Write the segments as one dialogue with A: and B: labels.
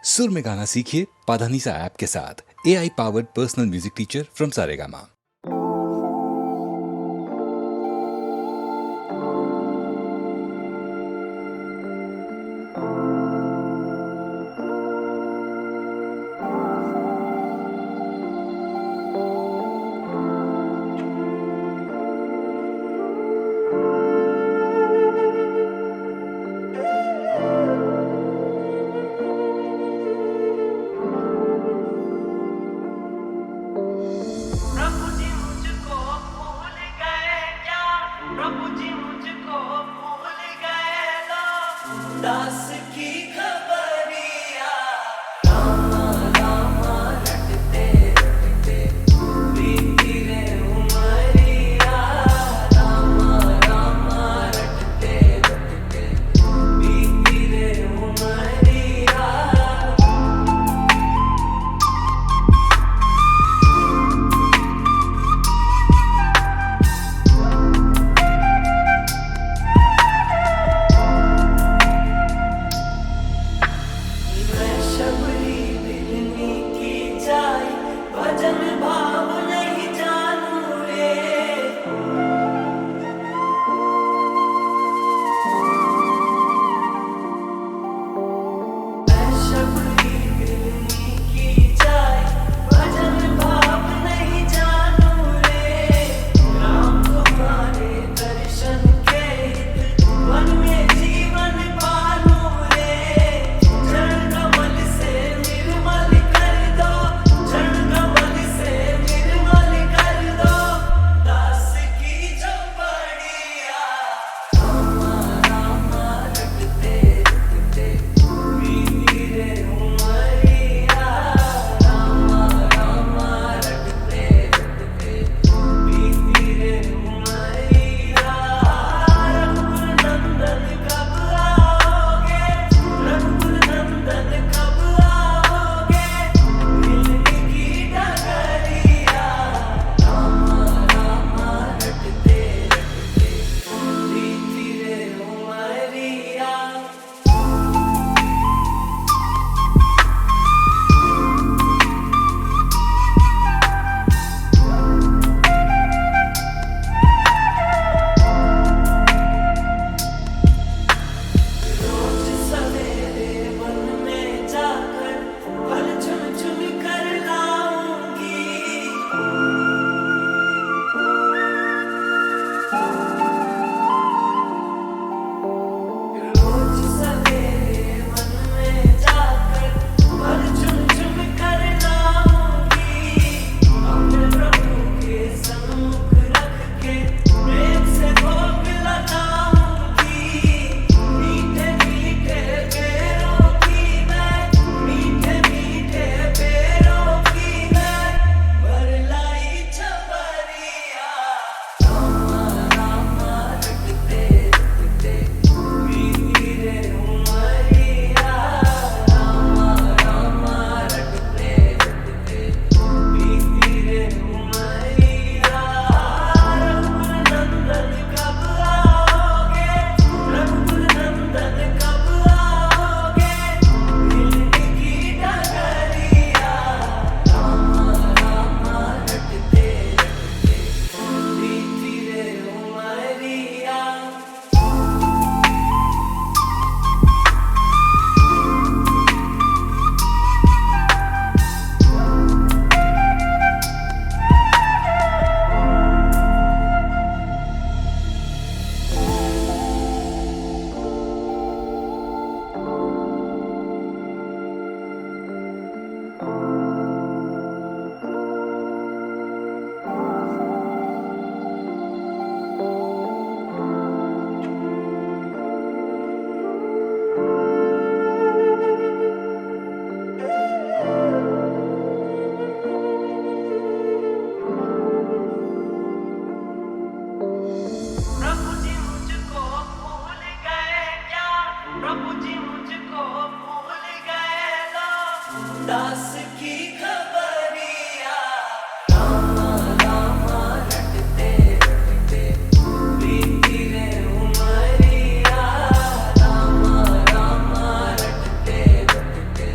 A: सुर में गाना सीखिए पाधानीसा ऐप के साथ। AI powered personal music teacher from Saregama.
B: प्रभु जी मुझको भूल गए क्या? प्रभु जी मुझको भूल गए लो दास की खबरिया। रामा रामा रटते रटते बीती रे उमरिया। रामा रामा रटते रटते बीती रे उमरिया। मैं शबरी दिलनी की जाय भजन भाव नहीं जानू रे। मैं शबरी दिलनी की जाय भजन भाव नहीं जानू रे। राम तुम्हारे दर्शन के हित वन में जीवन पालू रे। चरण कमल से निर्मल कर दो, चरण कमल से निर्मल कर दो दास की झोपड़िया। रामा रामा रटते रटते बीती रे उमरिया। रामा रामा रटते रटते बीती रे उमरिया। रघुकुल नंदन कब आओगे? रघुकुल नंदन कब आओगे? मिलने की डगरिया। रामा रामा रटते रटते बीती रे उमरिया। रोज सवेरे वन में जाकर फल चुन चुन कर लाऊंगी। रोज सवेरे वन में जाकर फल चुन चुन कर लाऊंगी। अपने प्रभु के सन्मुख रख के प्रेम से भोग लगाऊंगी। मीठे मीठे बेरों की मैं, मीठे मीठे बेरों की मैं बरलाई छबरिया। रामा रामा रटते रटते बीती रे उमरिया। रामा रामा रटते रटते बीती रे उमरिया। रघुकुल नंदन कब आओगे? रघुकुल नंदन कब आओगे? मिलने की डगरिया। रामा रामा रटते रटते बीती रे उमरिया। प्रभु जी मुझको भूल गए क्या? प्रभु जी मुझको भूल गए लो दास की खबरिया। रामा रामा रटते रटते बीती रे उमरिया। रामा रामा रटते रटते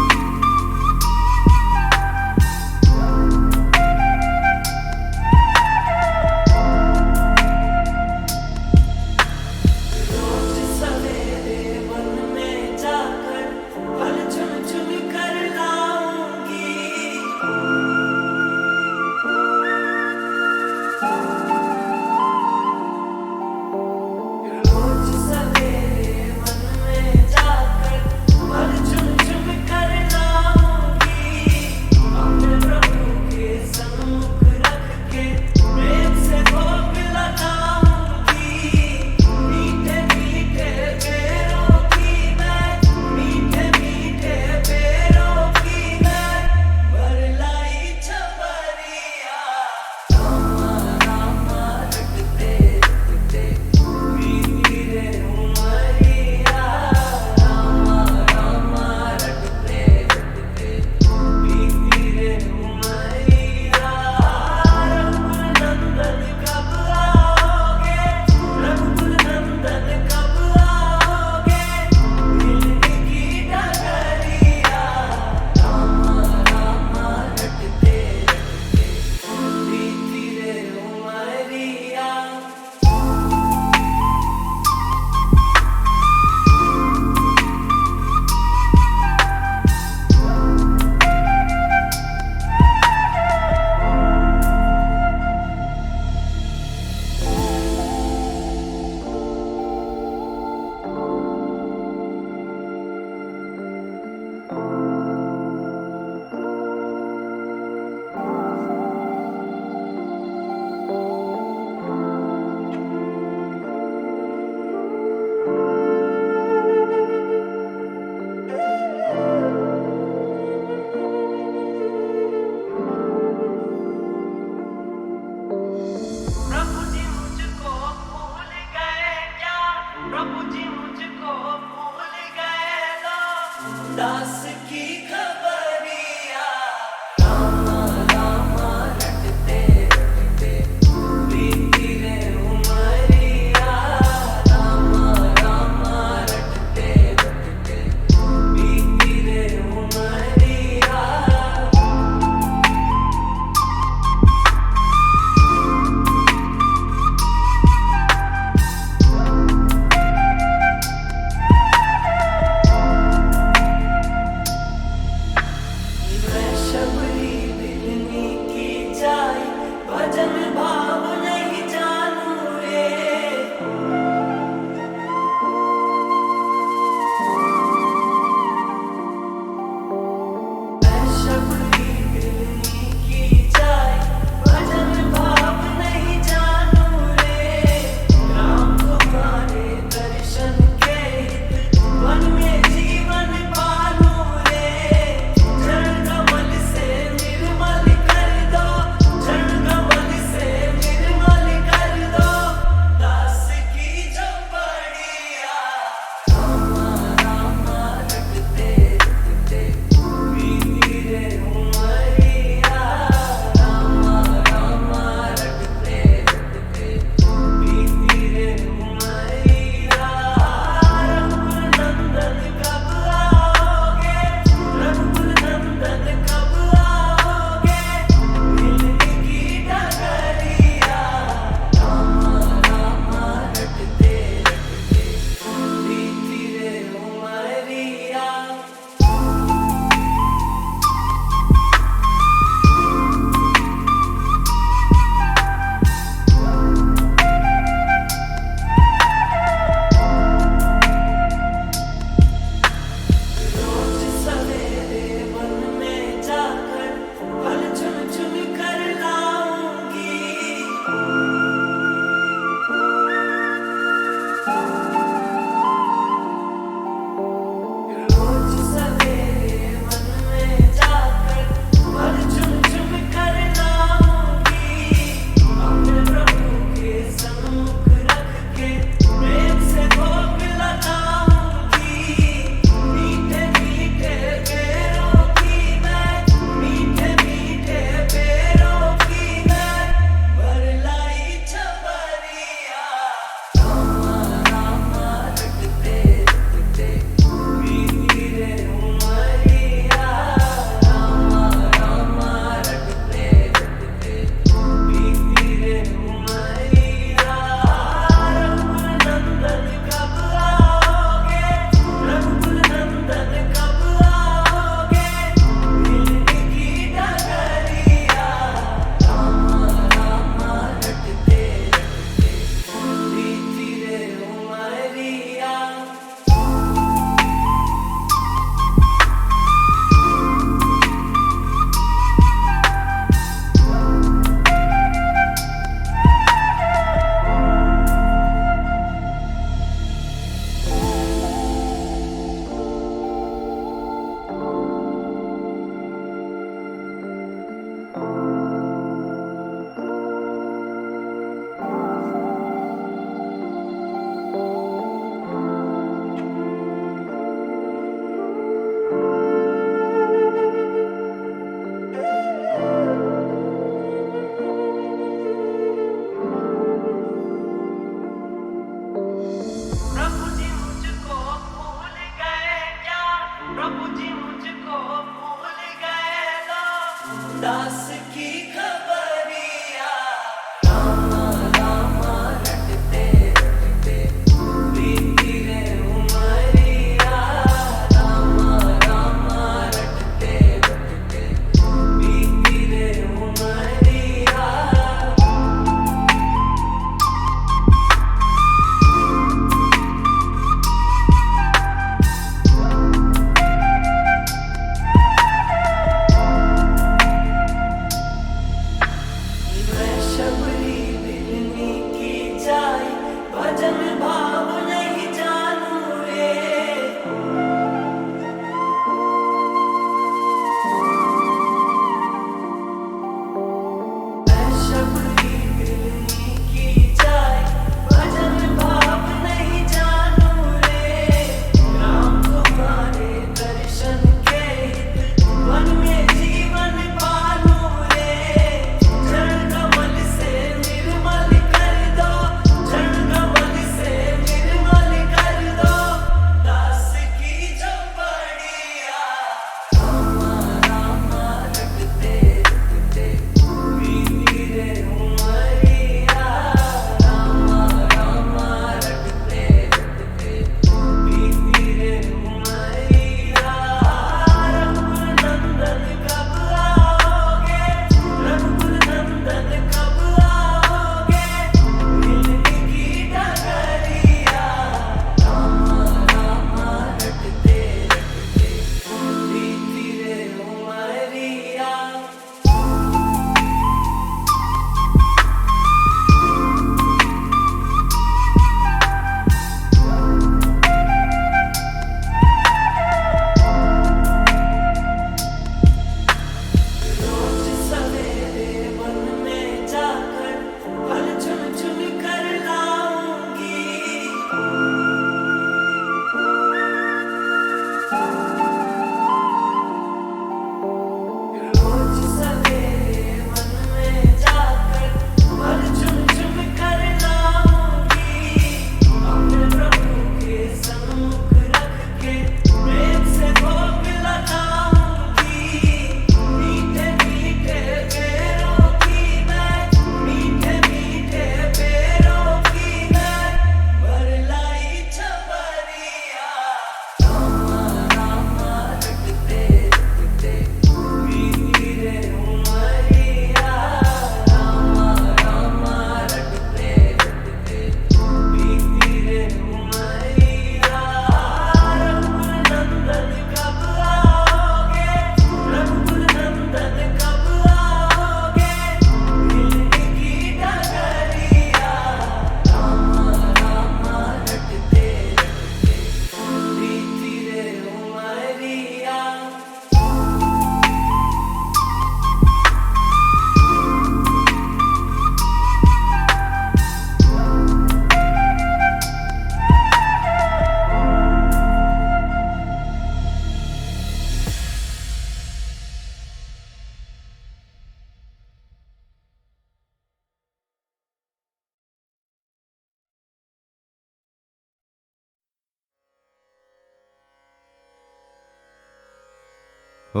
C: ॐ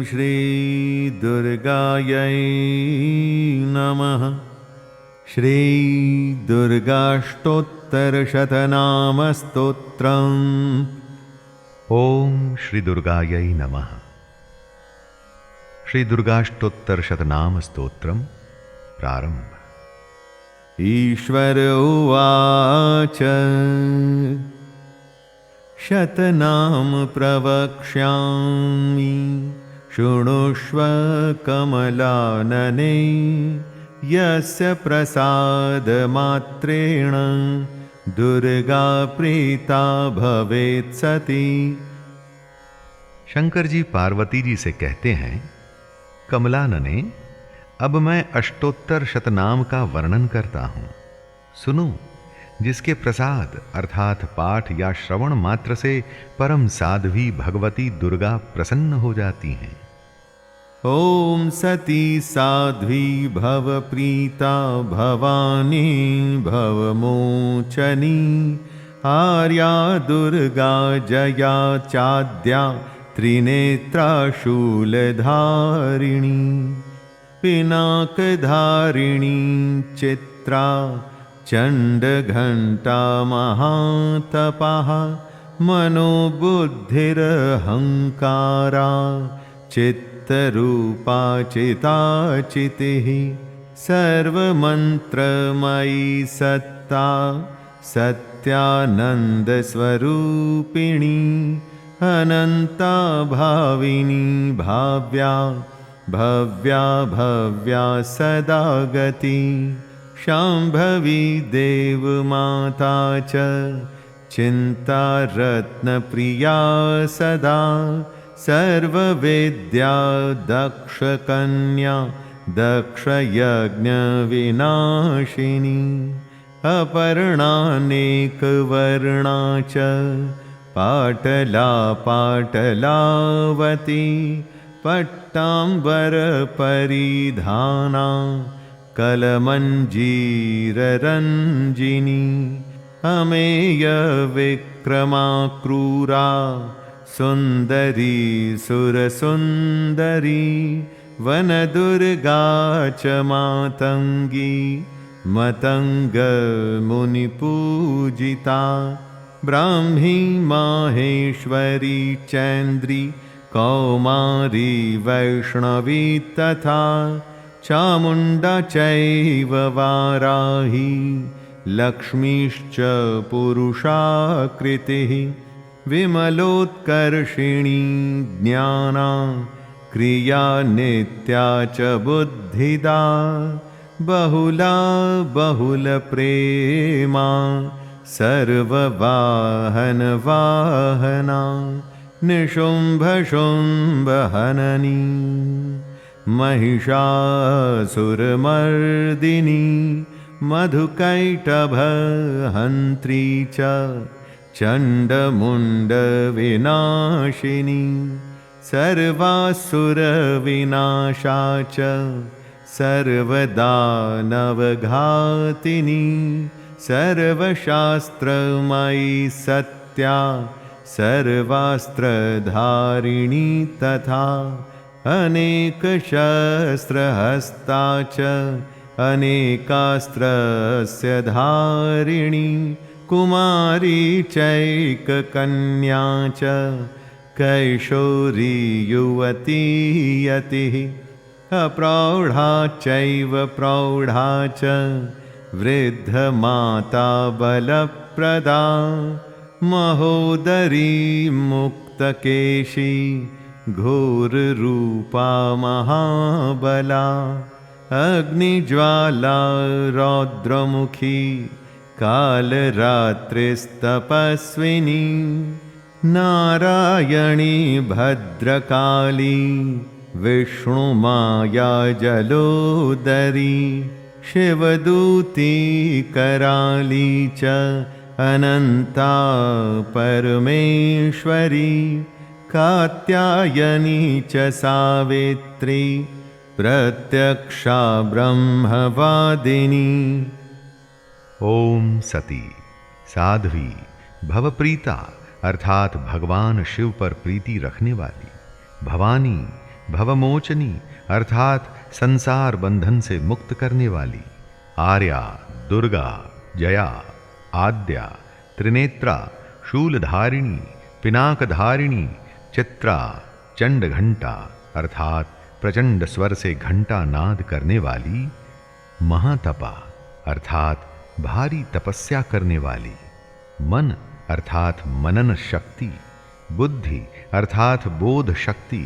C: श्री दुर्गायै नमः। श्री दुर्गाष्टोत्तरशतनामस्तोत्रम्।
D: ओम श्री दुर्गायै नमः। श्री दुर्गाष्टोत्तर शतनाम स्तोत्रम प्रारंभ।
C: ईश्वर उवाच शतनाम प्रवक्ष्यामि शृणुष्व कमलानने यस्य प्रसादमात्रेण दुर्गा प्रीता भवेत् सती।
D: शंकर जी पार्वती जी से कहते हैं, कमलानने, अब मैं अष्टोत्तर शतनाम का वर्णन करता हूं, सुनो। जिसके प्रसाद अर्थात पाठ या श्रवण मात्र से परम साध्वी भगवती दुर्गा प्रसन्न हो जाती हैं।
C: ओम सती साध्वी भव प्रीता भवानी भवमोचनी आर्या दुर्गा जया चाद्या त्रिनेत्रा शूलधारिणी पिनाकधारिणी चित्रा चण्डघण्टा महातपः मनोबुद्धिरहङ्कारा चित्तरूपा चिताचितिः सर्वमन्त्रमयी सत्ता सत्यानन्दस्वरूपिणी अनन्ता भाविनी भाव्या भव्या भव्या सदा गति शाम्भवी देवमाता च चिन्ता रत्नप्रिया सदा सर्ववेद्या दक्षकन्या दक्षयज्ञविनाशिनी अपर्णानेकवर्णा च पाटला पाटलावती पट्टाम्बरपरिधाना कलमञ्जीररञ्जिनी अमेयविक्रमा क्रूरा सुन्दरी सुरसुन्दरी वनदुर्गा च मातङ्गी मतङ्गमुनिपूजिता ब्राह्मी माहेश्वरी चैन्द्री कौमारी वैष्णवी तथा चामुण्डा चैव वाराही लक्ष्मीश्च पुरुषाकृतिः विमलोत्कर्षिणी ज्ञाना क्रिया नित्या च बुद्धिदा बहुला बहुलप्रेमा सर्ववाहनवाहना निशुम्भशुम्भहननी महिषासुरमर्दिनी मधुकैटभहन्त्री च चण्डमुण्डविनाशिनी सर्वासुरविनाशा च सर्वदानवघातिनी सर्वशास्त्रमयी सत्या सर्वास्त्रधारिणी तथा अनेकशस्त्रहस्ता च अनेकास्त्रस्य धारिणी कुमारी चैककन्या च कैशोरी युवती यतिः अप्रौढा चैव प्रौढा च वृद्धमाता बलप्रदा महोदरी मुक्तकेशी घोररूपा महाबला अग्निज्वाला रौद्रमुखी कालरात्रिस्तपस्विनी नारायणी भद्रकाली विष्णुमाया जलोदरी शिवदूती कराली च अनन्ता परमेश्वरी कात्यायनी च सावित्री प्रत्यक्षा ब्रह्मवादिनी।
D: ओम सती, साध्वी, भवप्रीता, अर्थात भगवान शिव पर प्रीति रखने वाली, भवानी भवमोचनी अर्थात संसार बंधन से मुक्त करने वाली, आर्या दुर्गा जया आद्या त्रिनेत्रा शूलधारिणी पिनाकधारिणी चित्रा चंड घंटा अर्थात प्रचंड स्वर से घंटा नाद करने वाली, महातपा अर्थात भारी तपस्या करने वाली, मन अर्थात मनन शक्ति, बुद्धि अर्थात बोध शक्ति,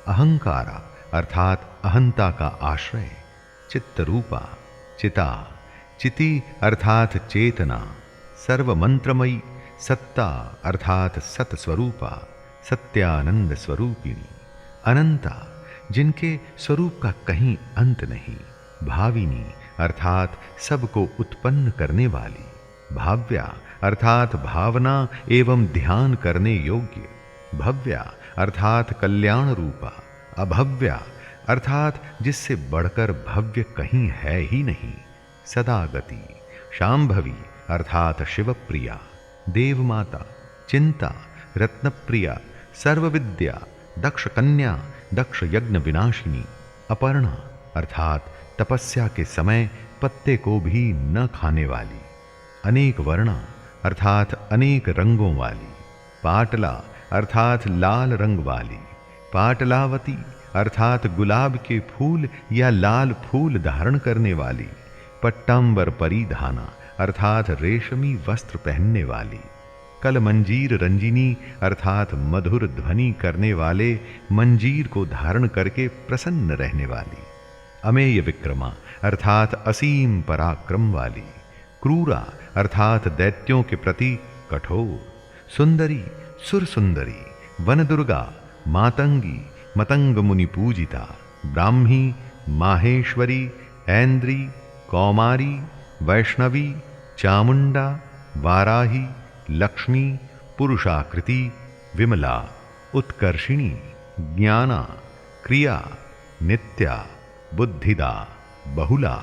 D: अहंकारा अर्थात अहंता का आश्रय, चित्तरूपा चिता चिति अर्थात चेतना, सर्वमंत्रमयी, सत्ता अर्थात सत स्वरूपा, सत्यानंद स्वरूपिणी, अनंता जिनके स्वरूप का कहीं अंत नहीं, भाविनी अर्थात सबको उत्पन्न करने वाली, भाव्या अर्थात भावना एवं ध्यान करने योग्य, भव्या अर्थात कल्याण रूपा, अभव्या अर्थात जिससे बढ़कर भव्य कहीं है ही नहीं, सदागति, शांभवी अर्थात शिवप्रिया, देवमाता, चिंता, रत्नप्रिया, सर्वविद्या, दक्ष कन्या, दक्ष यज्ञ विनाशिनी, अपर्णा अर्थात तपस्या के समय पत्ते को भी न खाने वाली, अनेक वर्णा अर्थात अनेक रंगों वाली, पाटला अर्थात लाल रंग वाली, पाटलावती अर्थात गुलाब के फूल या लाल फूल धारण करने वाली, पट्टांबर परिधाना अर्थात रेशमी वस्त्र पहनने वाली, कल मंजीर रंजिनी अर्थात मधुर ध्वनि करने वाले मंजीर को धारण करके प्रसन्न रहने वाली, अमेय विक्रमा अर्थात असीम पराक्रम वाली, क्रूरा अर्थात दैत्यों के प्रति कठोर, सुंदरी सुर सुंदरी, वन दुर्गा, मातंगी, मतंग मुनि पूजिता, ब्राह्मी, माहेश्वरी, ऐन्द्री, कौमारी, वैष्णवी, चामुंडा, वाराही, लक्ष्मी, पुरुषाकृति, विमला, उत्कर्षिणी, ज्ञाना, क्रिया, नित्या, बुद्धिदा, बहुला,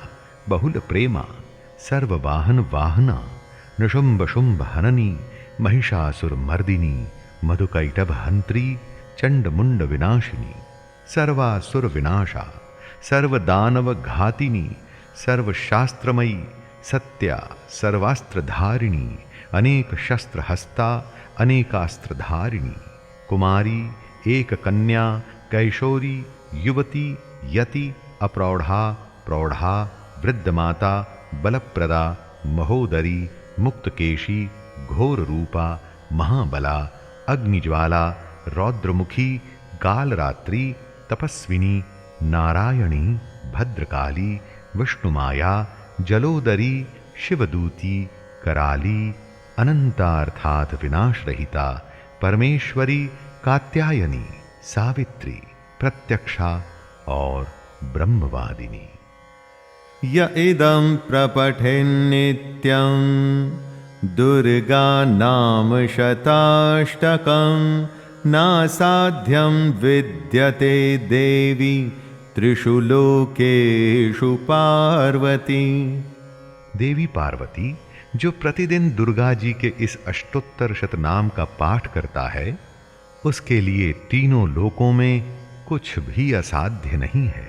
D: बहुल प्रेमा, सर्ववाहन वाहना, निशुंभ शुंभ हननी, महिषासुर मर्दिनी, मधुकैटभ हंत्री, चंड मुंड विनाशिनी, सर्वासुर विनाशा, सर्वदानव घातिनी, सर्वशास्त्रमयी, सत्या, सर्वास्त्रधारिणी, अनेक शस्त्र हस्ता, अनेकास्त्रधारिणी, कुमारी, एक कन्या, कैशोरी, युवती, यति, अप्रौढ़ा, प्रौढ़ा, वृद्ध माता, बलप्रदा, महोदरी, मुक्तकेशी, घोर रूपा, महाबला, अग्निज्वाला, रौद्रमुखी, कालरात्रि, तपस्विनी, नारायणी, भद्रकाली, विष्णुमाया, जलोदरी, शिवदूती, कराली, अनंतार्थात विनाश रहिता, परमेश्वरी, कात्यायनी, सावित्री, प्रत्यक्षा और ब्रह्मवादिनी।
C: य इदं प्रपठेन्नित्यं दुर्गा नाम शताष्टकं नासाध्यं विद्यते देवी त्रिषु लोकेषु पार्वती।
D: देवी पार्वती जो प्रतिदिन दुर्गा जी के इस अष्टोत्तर शतनाम का पाठ करता है, उसके लिए तीनों लोकों में कुछ भी असाध्य नहीं है।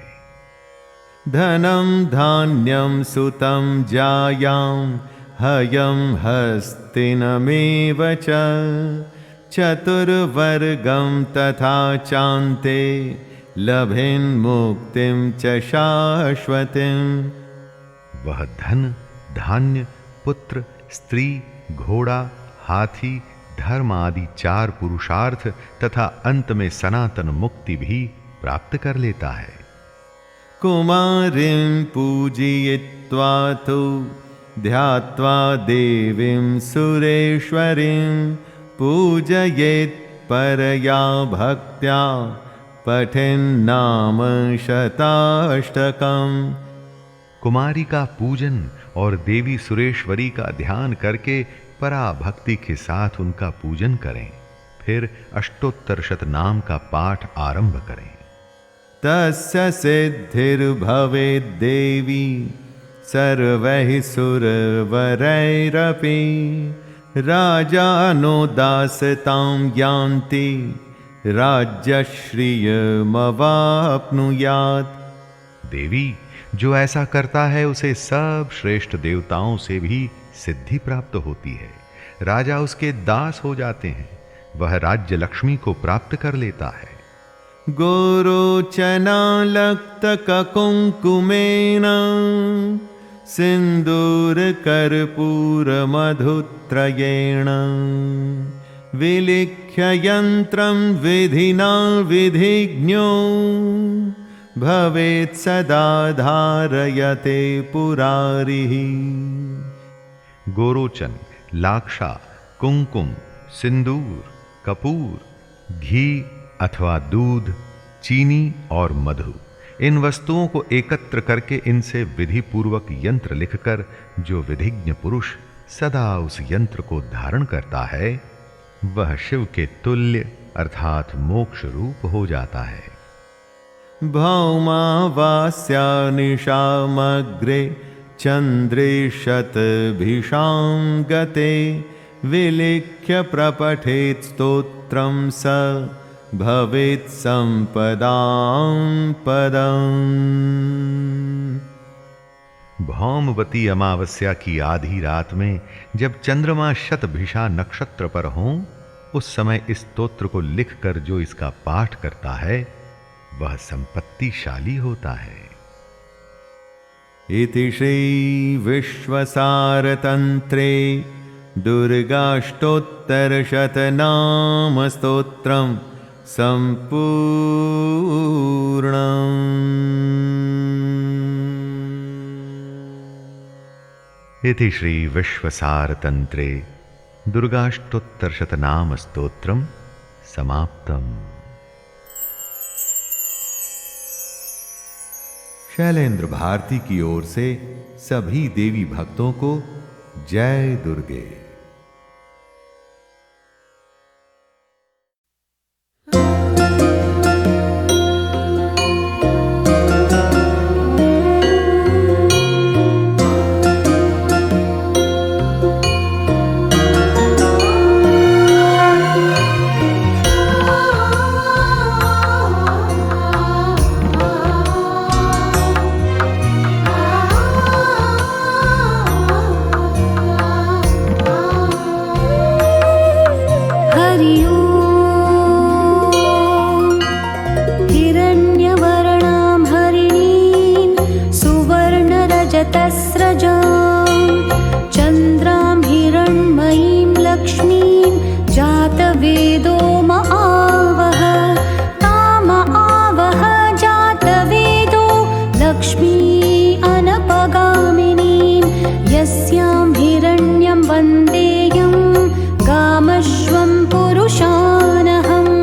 C: धनं धान्यं सुतं जायां हयं हस्तिनमेव च चतुर्वर्गं तथा चान्ते लभेन् मुक्तिं च शाश्वतीं।
D: वह धन, धान्य, पुत्र, स्त्री, घोड़ा, हाथी, धर्म आदि चार पुरुषार्थ तथा अंत में सनातन मुक्ति भी प्राप्त कर लेता है।
C: कुमारीं पूजयित्वा तु ध्यात्वा देवीं सुरेश्वरीं पूजयेत् परया भक्त्या पठेन्नाम शताष्टकम्।
D: कुमारी का पूजन और देवी सुरेश्वरी का ध्यान करके पराभक्ति के साथ उनका पूजन करें, फिर अष्टोत्तर शतनाम का पाठ आरंभ करें।
C: तस्य सिद्धिर्भवेत् देवी सर्वैः सुरवरैरपि राजानो दासतां यान्ति राज्यश्रियमवाप्नुयात्।
D: देवी, जो ऐसा करता है उसे सब श्रेष्ठ देवताओं से भी सिद्धि प्राप्त होती है। राजा उसके दास हो जाते हैं, वह राज्य लक्ष्मी को प्राप्त कर लेता है।
C: गोरोचनालक्तककुङ्कुमेन सिन्दूरकर्पूरमधुत्रयेण विलिख्य यन्त्रं विधिना विधिज्ञो भवेत् सदा धारयते पुरारिः।
D: गोरोचन, लाक्षा, कुंकुम, सिंदूर, कपूर, घी अथवा दूध, चीनी और मधु, इन वस्तुओं को एकत्र करके इनसे विधि पूर्वक यंत्र लिखकर जो विधिज्ञ पुरुष सदा उस यंत्र को धारण करता है, वह शिव के तुल्य अर्थात मोक्ष रूप हो जाता है।
C: भौमावास्या निशामग्रे चंद्रे शतभिषां गते विलिख्य प्रपठेत् स्तोत्रं स भवेत् संपदां पदम्।
D: भौमवती अमावस्या की आधी रात में जब चंद्रमा शतभिषा नक्षत्र पर हों, उस समय इस स्तोत्र को लिखकर जो इसका पाठ करता है वह संपत्तिशाली होता है।
C: इति श्री विश्वसारतंत्रे दुर्गाष्टोत्तरशतनाम स्तोत्रम् संपूर्णम्।
D: इति श्री विश्वसारतंत्रे दुर्गाष्टोत्तरशतनाम स्तोत्रम् समाप्तम्।
C: शैलेंद्र भारती की ओर से सभी देवी भक्तों को जय दुर्गे।
E: चन्द्रां हिरण्मयीं लक्ष्मीं जातवेदो म आवह ताम आवह जातवेदो लक्ष्मी अनपगामिनीं यस्यां हिरण्यं वन्देयं गामश्वं पुरुषानहम्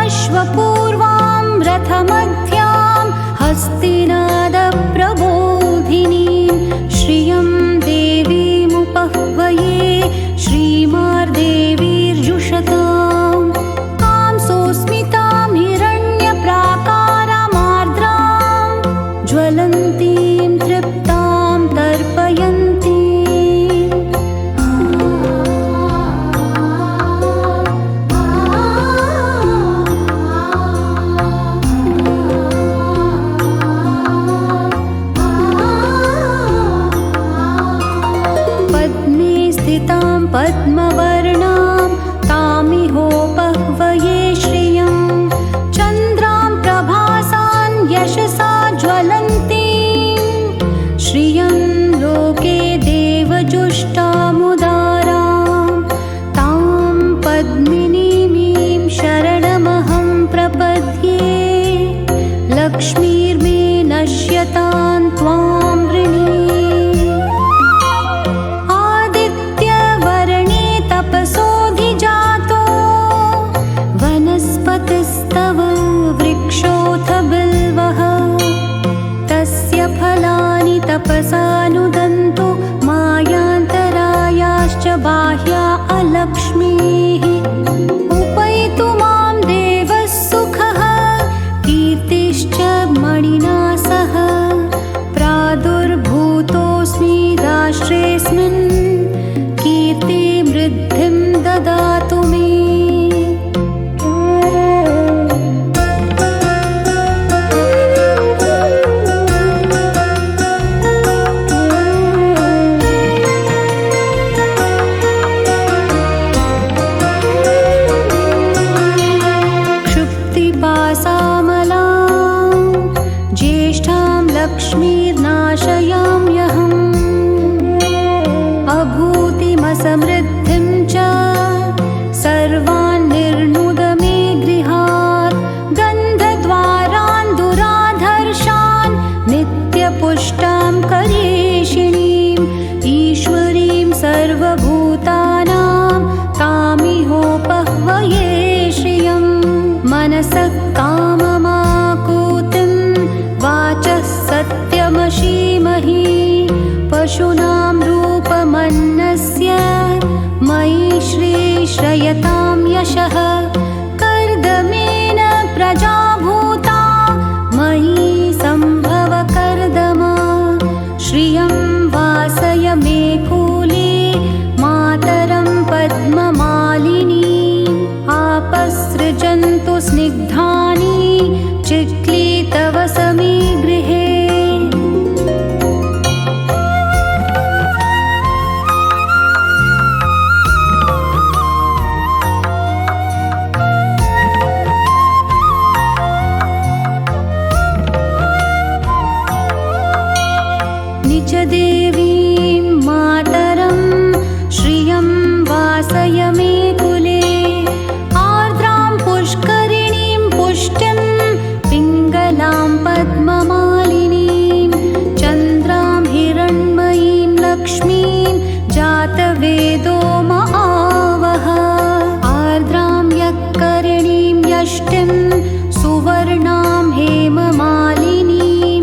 E: अश्वपूर्वां रथमध्यां हस्तिनादप्रबोधिनीं श्रियं देवीमुपह्वये श्रीमार्देवीर्जुषतां कांसोऽस्मितां हिरण्यप्राकारामार्द्रां ज्वलन्तीं तृप्तां तर्पयन्तीं पद्मे स्थितां पद्मवर्णां तामिहोपह्वये श्रियं चन्द्रां प्रभासां यशसा ज्वलन्तीं श्रियं लोके देवजुष्टामुदारां तां पद्मिनीमीं शरणमहं प्रपद्ये लक्ष्मीर्मे नश्यतां त्वां वृणे आदित्यवर्णे तपसोऽधिजातो वनस्पतिस्तव वृक्षोऽथ बिल्वः तस्य फलानि तपसानुदन्तो मायान्तरायाश्च बाह्या अलक्ष्मीः उपैतु मां देवः सुखः कीर्तिश्च मणिना सह प्रादुर्भूतोऽस्मि राष्ट्रेऽस्मिन् कीर्ति मृद् समृद्धिं च सर्वान् निर्नुद मे गृहात् गन्धद्वारान् दुराधर्षान् नित्यपुष्टां करेशिणीम् ईश्वरीं सर्वभूतानां तामिहोपह्वये श्रियम् मनसः काममाकूतिं वाचः सत्यमशीमहि पशूनां रूपमन्नस्य मयि श्रीश्रयतां यशः कर्दमेन प्रजा भूता मयि सम्भव कर्दमा श्रियं वासय मे कूले मातरं पद्ममालिनीम् आपसृजन्तु स्निग्धानि चिक्ली तव समे गृहे देवीं मातरं श्रियं वासय मे कुले आर्द्रां पुष्करिणीं पुष्टिं पिङ्गलां पद्ममालिनीं चन्द्रां हिरण्मयीं लक्ष्मीं जातवेदो महावः आर्द्रां यक्करिणीं यष्टिं सुवर्णां हेममालिनीं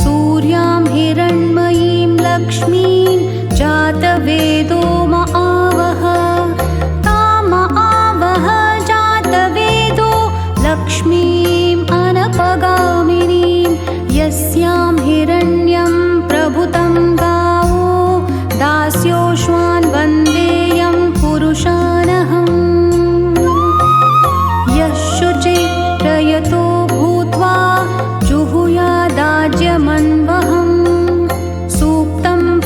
E: सूर्यां हिरण्मयीं लक्ष्मीं जातवेदो महावः ताम आवह जातवेदो लक्ष्मीम् अनपगामिनीं यस्यां हिरण्यं प्रभुतं गावो दास्योश्वान् वन्देयं पुरुषानहम् यः शुचिप्रयतो भूत्वा जुहुयादाज्यमन्वहम्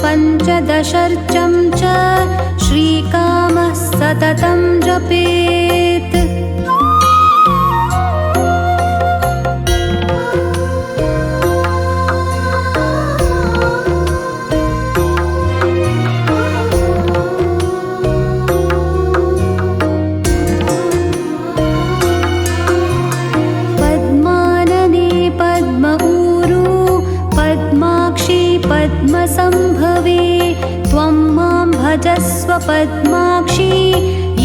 E: पञ्चदशर्चं च श्रीकामः सततं जपेत् पद्मानने पद्म ऊरु पद्माक्षी पद्मसम्भवे त्वं मां भजस्व पद्माक्षी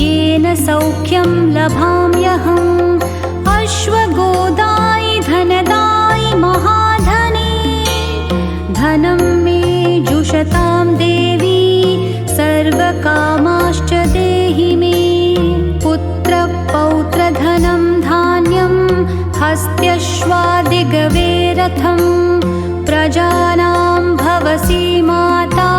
E: येन सौख्यं लभाम्यहम् अश्वगोदायि धनदायि महाधने धनं मे जुषतां देवी सर्वकामाश्च देहि मे पुत्रपौत्रधनं धान्यं हस्त्यश्वादिगवे रथम् प्रजानां भवसि माता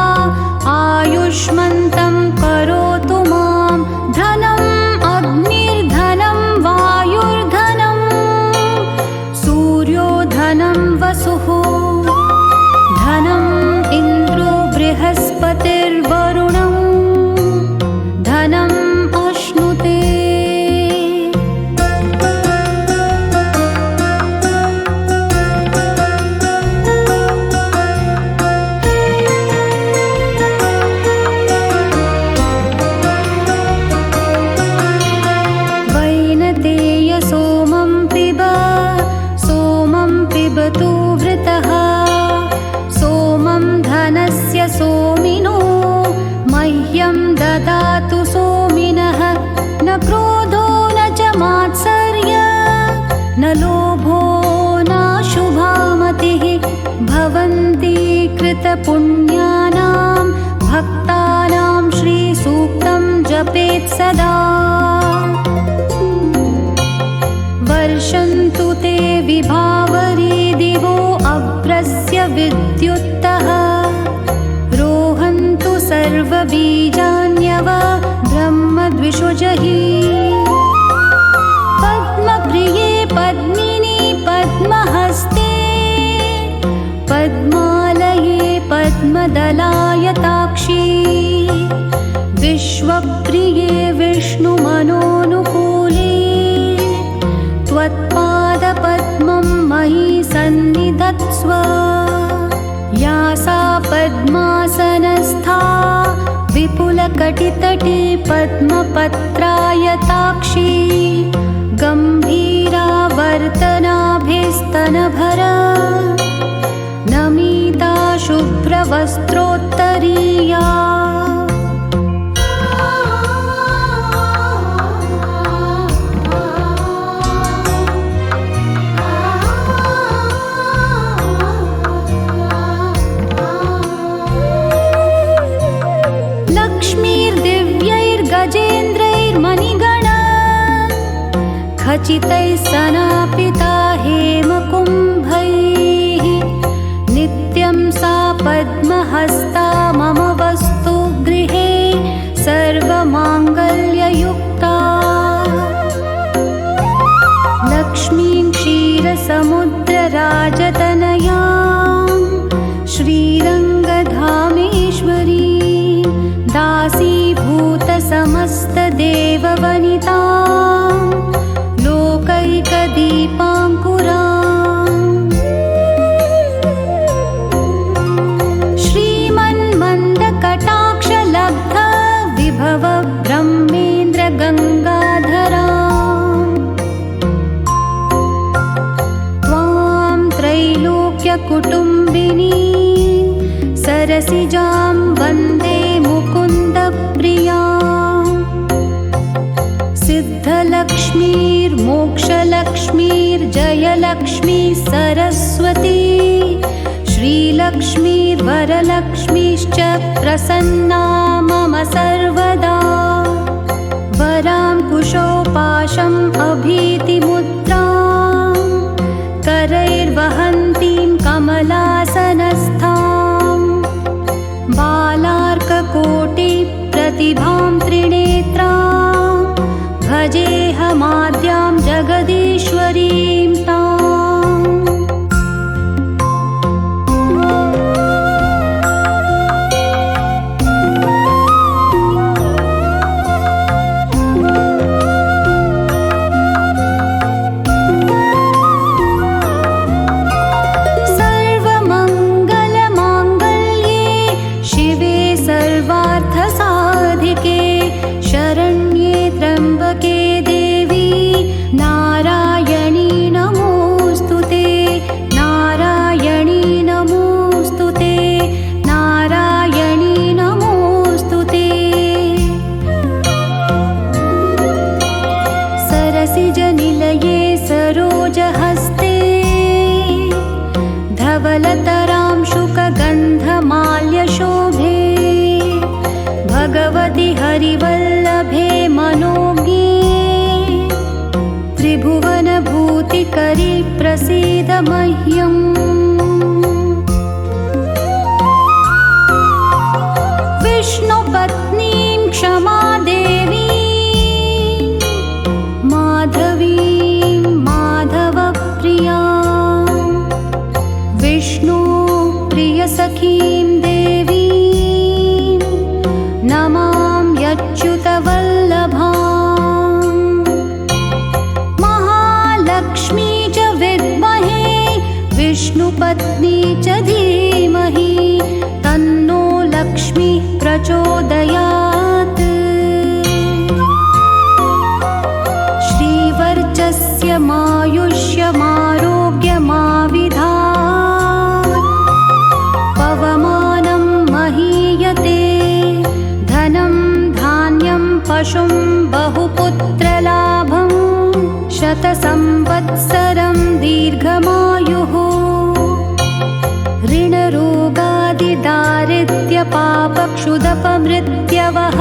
E: आयुष्मन्तं करोतु मां धनम् अग्निर्धनं वायुर्धनं सूर्यो धनं वसुः धनम् इन्द्रो बृहस्पतिर्वरुणं धनम् अश्नुते सोमिनो मह्यं ददातु सोमिनः न क्रोधो न च मात्सर्य न लोभो न शुभामतिः भवन्ति कृतपुण्यानां भक्तानां श्रीसूक्तं जपेत् सदा वर्षन्तु ते विभावरी दिवो अभ्रस्य विद्युत्तः रोहन्तु सर्वबीजान्यव ब्रह्मद्विषुजहि पद्मप्रिये पद्मिनी पद्महस्ते पद्मालये पद्मदलायताक्षी विश्वप्रिये विष्णुमनोनुकूले त्वत्पादपद्मं मयि सन्निधत्स्व या सा पद्मासनस्था विपुलक कटितटे पद्मपत्रायताक्षी गम्भीरावर्तनाभिस्तनभरा नमिता शुभ्रवस्त्रोत्तरीया लक्ष्मीर्दिव्यैर्गजेन्द्रैर्मणिगणा खचितैः सनापिता हेमकुम्भैः नित्यं सा पद्महस्ता मम वस्तु गृहे सर्वमाङ्गल्ययुक्ता लक्ष्मीं क्षीरसमुद्रराजतनयां श्रीरङ्गधामेश्वरी दासीभूतसमस्तदेववनितां लोकैकदीपाङ्कुरां श्रीमन्मन्दकटाक्षलब्ध विभव ब्रह्मेन्द्रगङ्गाधरां त्वां त्रैलोक्यकुटुम्बिनी सरसिजां वन्दे मुकुन्दप्रियां सिद्धलक्ष्मीर्मोक्षलक्ष्मीर्जयलक्ष्मी सरस्वती श्रीलक्ष्मीर्वरलक्ष्मीश्च प्रसन्ना मम सर्वदा वरां कुशोपाशम् अभीतिमुद्रां करैर्वहन्तीं कमलासनस्थां बालार्ककोटिप्रतिभां त्रिनेत्रां भजेऽहमाद्यां जगदीश्वरीं ताम् सर्वमङ्गलमाङ्गल्ये शिवे सर्वार्थसाधिके शरण्ये त्र्यम्बके देवी नारायणी नमोऽस्तु ते नारायणी नमोऽस्तु ते नारायणी नमोऽस्तु ते सरसिजनिलये सरोजहस्ते धवलतरां शुकगन्धमाल्यशोभे भगवति हरिवल्लभे मनोज्ञे त्रिभुवनभूतिकरी प्रसीद मह्यम् विष्णुपत्नीं क्षमादेवीं माधवीं माधवप्रियां विष्णुप्रियसखीं देवीं नमाम्यच्युतवल्लभां महालक्ष्मी च विद्महे विष्णुपत्नी च धीमहि तन्नो लक्ष्मीः प्रचोदयात् श्रीवर्चस्य मायुष्यमारोग्यमाविधात् पवमानं महीयते धनं धान्यं पशुं बहुपुत्रलाभं शतसंवत्सरं दीर्घमायुः ऋणरोगादिदारिद्र्यपापक्षुदपमृत्यवः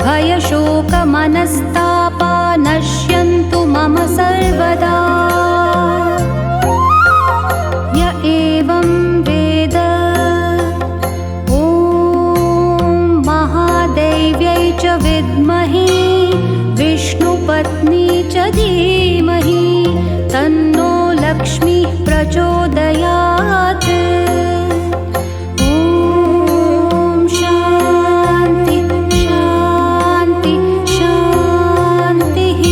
E: भयशोकमनस्तापा नश्यन्तु मम सर्वदा य एवं वेद ॐ महादेव्यै च विद्महे विष्णुपत्नी च धीमहि तन्नो लक्ष्मीः प्रचोदयात् ॐ शान्ति शान्ति शान्तिः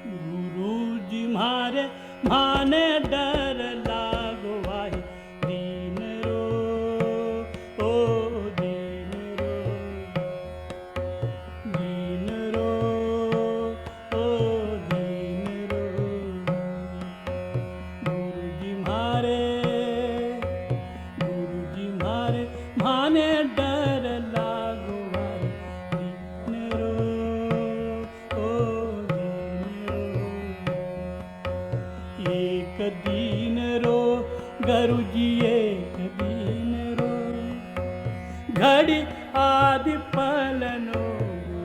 F: गुरुजी मारे माने डर लागो भाई दीन रो ओ दीन रो दीन रो ओ दीन रो गुरुजी मारे माने डर लागो भाई दीन रो ओ दीन रो एक दीन रो गुरुजी एक दीन रो घड़ी आदि पलनो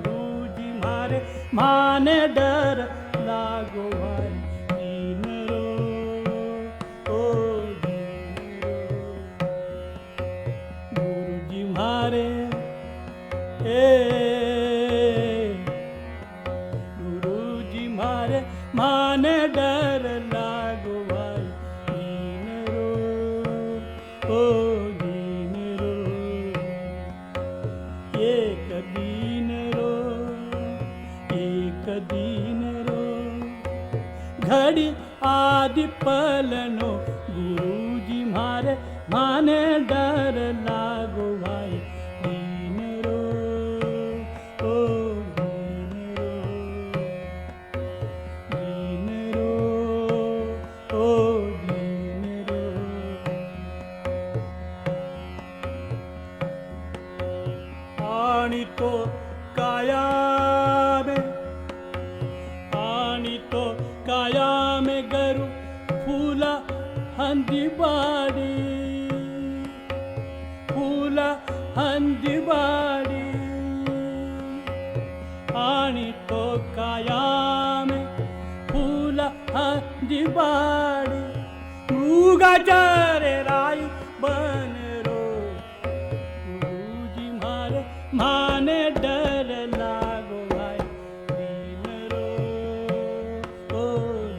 F: गुरुजी मारे माने डर लागो भाई दीन रो ओ दीन रो गुरुजी मारे गुरुजी मारे माने डर लागो भाई दीन रो ओ दीन रो एक दीन रो घड़ी आदि पलनो गुरुजी मारे माने डर लागो भाई दीन रो ओ दीन रो ओ दीन रो आणि तो काया में गरु फूला हंदी बाड़ी आणि तो काया में फूला हंदी बाड़ी मृगाचारे राई बन रो गुरुजी मारे माने डर लागो भाई दीन रो ओ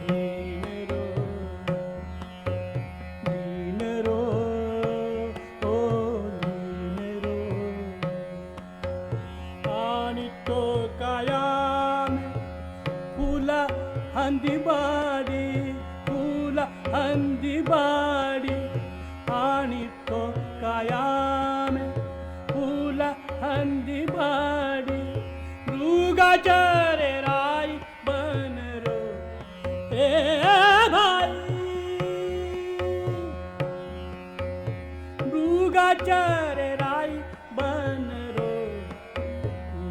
F: दीन रो ओ दीन रो आणि तो काया में फूला हंदी बाड़ी आणि तो काया में फूला हंदी बाड़ी मृगाचारे राई बन रो ए भाई मृगाचारे राई बन रो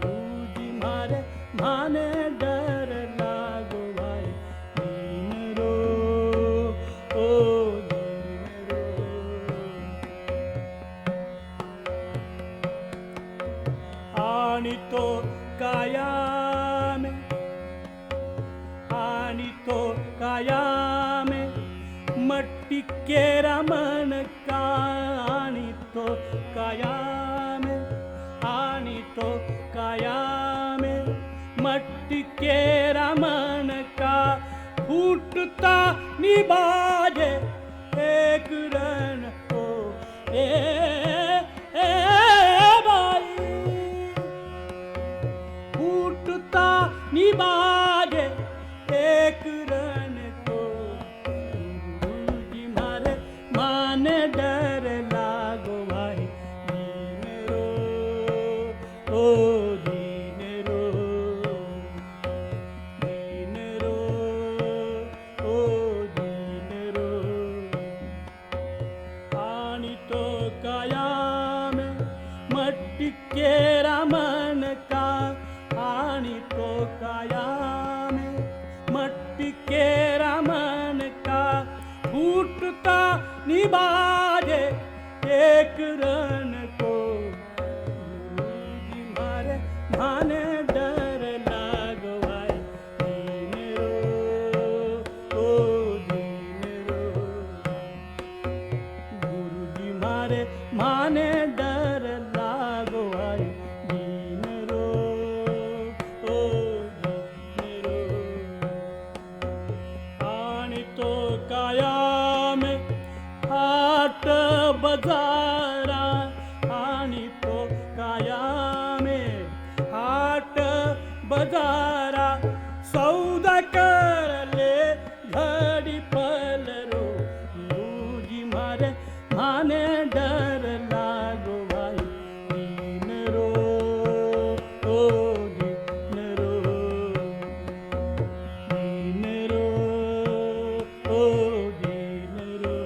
F: गुरुजी मारे माने डर लागो भाई दीन रो ओ दीन रो आणि तो काया में मट्टी केरा मन का आणि तो काया में मट्टी केरा मन का फूटता निबाजे एक रन को ए भाई फूटता निबाजे एक रन को गुरुजी मारे माने डर लागो भाई दीन रो ओ दीन रो ओ दीन रो आणि तो काया में मट्टी केरा मन का आणि तो काया में मट्टी केरा मन का फूटता निबाजे एक रन को गुरुजी मारे माने डर लागो भाई दीन रो ओ दीन रो गुरुजी मारे माने डर लागो भाई दीन रो ओ दीन रो आणि तो काया में हाट बजारा आणि तो काया में हाट बजारा सौदा कर ले घड़ी पल रो गुरुजी मारे माने डर लागो भाई दीन रो ओ दीन रो दीन रो ओ दीन रो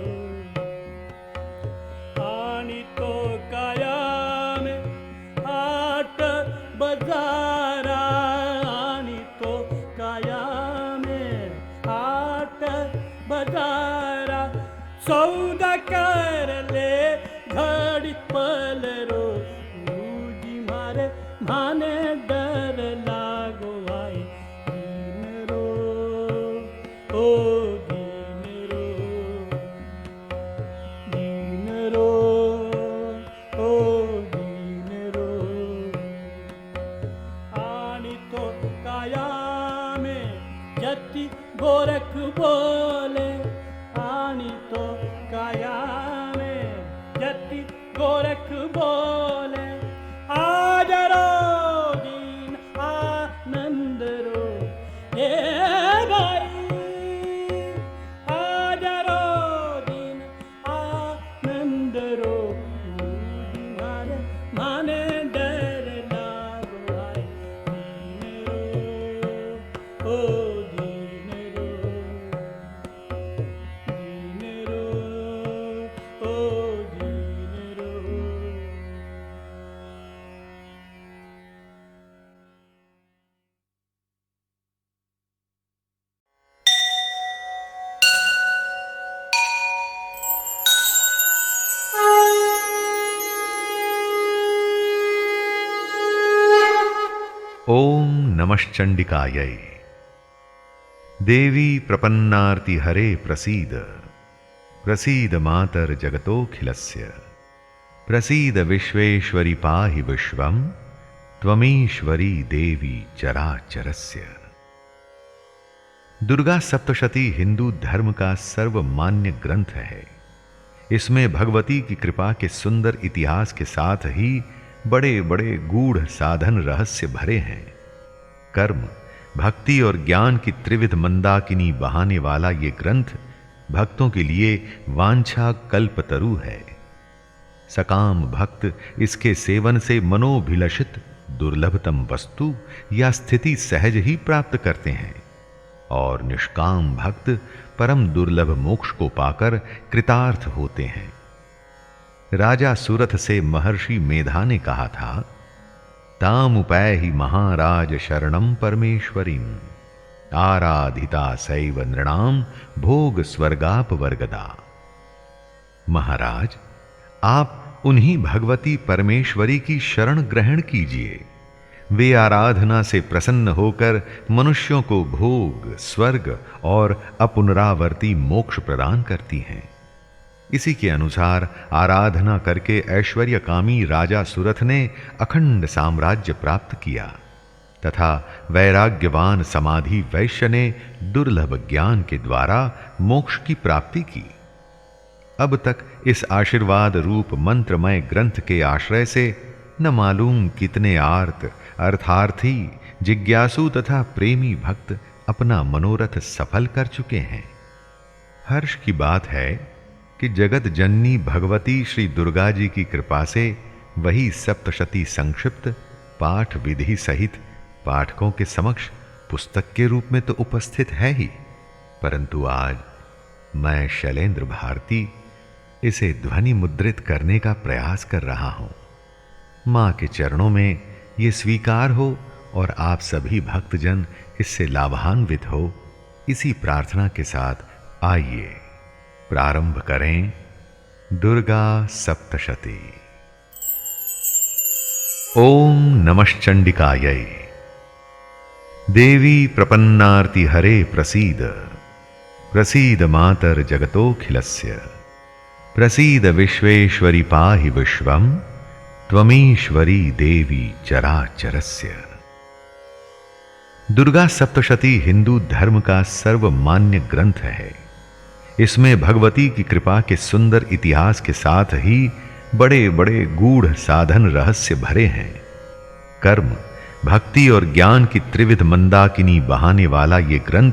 F: आणि तो कायम हाट बजारा आणि तो कायम हाट बजारा सौदा कर ले घड़ी पल रो गुरुजी मारे माने डर लागो भाई दीन रो ओ दीन रो दीन रो ओ दीन रो आणि तो कायमे जति गोरख बोले आणि तो कायमे जति गोरख बोले आज रो दीन आनंद रो ए भाई आज रो दीन आनंद रो गुरुजी मारे माने डर लागो भाई दीन रो ओ दीन रो दीन रो ओ दीन रो
D: ओम नमश्चंडिकायै। देवी प्रपन्नार्ति हरे प्रसीद प्रसीद मातर जगतोखिलस्य प्रसीद विश्वेश्वरी पाहि विश्वं त्वमीश्वरी देवी चराचरस्य। दुर्गा सप्तशती हिंदू धर्म का सर्वमान्य ग्रंथ है। इसमें भगवती की कृपा के सुंदर इतिहास के साथ ही बड़े बड़े गूढ़ साधन रहस्य भरे हैं। कर्म, भक्ति और ज्ञान की त्रिविध मंदाकिनी बहाने वाला ये ग्रंथ भक्तों के लिए वांछा कल्पतरु है। सकाम भक्त इसके सेवन से मनोभिलषित दुर्लभतम वस्तु या स्थिति सहज ही प्राप्त करते हैं और निष्काम भक्त परम दुर्लभ मोक्ष को पाकर कृतार्थ होते हैं। राजा सुरथ से महर्षि मेधा ने कहा था, तामुपैहि महाराज शरणम परमेश्वरीम आराधिता सैव नृणाम भोग स्वर्गाप वर्गदा। महाराज, आप उन्हीं भगवती परमेश्वरी की शरण ग्रहण कीजिए। वे आराधना से प्रसन्न होकर मनुष्यों को भोग, स्वर्ग और अपुनरावर्ती मोक्ष प्रदान करती हैं। इसी के अनुसार आराधना करके ऐश्वर्यकामी राजा सुरथ ने अखंड साम्राज्य प्राप्त किया तथा वैराग्यवान समाधि वैश्य ने दुर्लभ ज्ञान के द्वारा मोक्ष की प्राप्ति की। अब तक इस आशीर्वाद रूप मंत्रमय ग्रंथ के आश्रय से न मालूम कितने आर्त, अर्थार्थी, जिज्ञासु तथा प्रेमी भक्त अपना मनोरथ सफल कर चुके हैं। हर्ष की बात है कि जगत जननी भगवती श्री दुर्गा जी की कृपा से वही सप्तशती संक्षिप्त पाठ विधि सहित पाठकों के समक्ष पुस्तक के रूप में तो उपस्थित है ही, परंतु आज मैं शैलेंद्र भारती इसे ध्वनि मुद्रित करने का प्रयास कर रहा हूं। मां के चरणों में ये स्वीकार हो और आप सभी भक्तजन इससे लाभान्वित हो, इसी प्रार्थना के साथ आइए प्रारंभ करें दुर्गा सप्तशती। ओम नमश्चंडिकायै। देवी प्रपन्नार्ति हरे प्रसीद प्रसीद मातर जगतोखिलस्य प्रसीद विश्वेश्वरी पाहि विश्वं त्वमीश्वरी देवी चराचरस्य। दुर्गा सप्तशती हिंदू धर्म का सर्वमान्य ग्रंथ है। इसमें भगवती की कृपा के सुंदर इतिहास के साथ ही बड़े बड़े गूढ़ साधन रहस्य भरे हैं। कर्म, भक्ति और ज्ञान की त्रिविध मंदाकिनी बहाने वाला ये ग्रंथ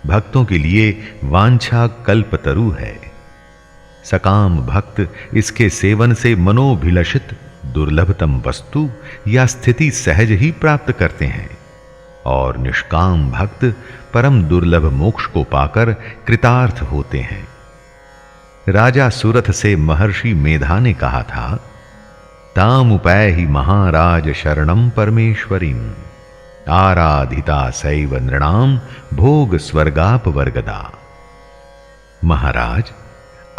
D: भक्तों के लिए वांछा कल्पतरु है। सकाम भक्त इसके सेवन से मनोभिलषित दुर्लभतम वस्तु या स्थिति सहज ही प्राप्त करते हैं और निष्काम भक्त परम दुर्लभ मोक्ष को पाकर कृतार्थ होते हैं। राजा सुरथ से महर्षि मेधा ने कहा था, तामुपैहि महाराज शरणम परमेश्वरीम आराधिता सैव नृणाम भोग स्वर्गाप वर्गदा। महाराज,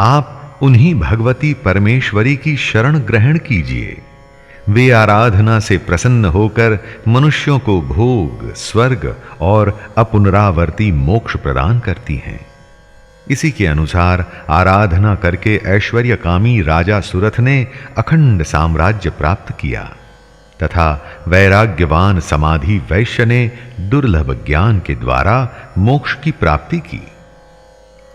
D: आप उन्हीं भगवती परमेश्वरी की शरण ग्रहण कीजिए। वे आराधना से प्रसन्न होकर मनुष्यों को भोग, स्वर्ग और अपुनरावर्ती मोक्ष प्रदान करती हैं। इसी के अनुसार आराधना करके ऐश्वर्यकामी राजा सुरथ ने अखंड साम्राज्य प्राप्त किया तथा वैराग्यवान समाधि वैश्य ने दुर्लभ ज्ञान के द्वारा मोक्ष की प्राप्ति की।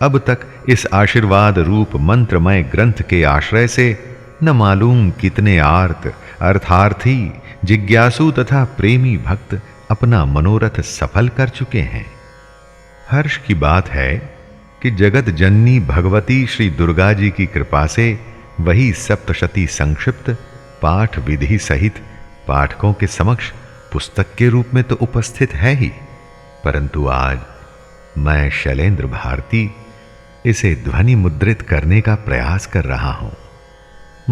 D: अब तक इस आशीर्वाद रूप मंत्रमय ग्रंथ के आश्रय से न मालूम कितने आर्त, अर्थार्थी, जिज्ञासु तथा प्रेमी भक्त अपना मनोरथ सफल कर चुके हैं। हर्ष की बात है कि जगत जननी भगवती श्री दुर्गा जी की कृपा से वही सप्तशती संक्षिप्त पाठ विधि सहित पाठकों के समक्ष पुस्तक के रूप में तो उपस्थित है ही, परंतु आज मैं शैलेंद्र भारती इसे ध्वनि मुद्रित करने का प्रयास कर रहा हूं।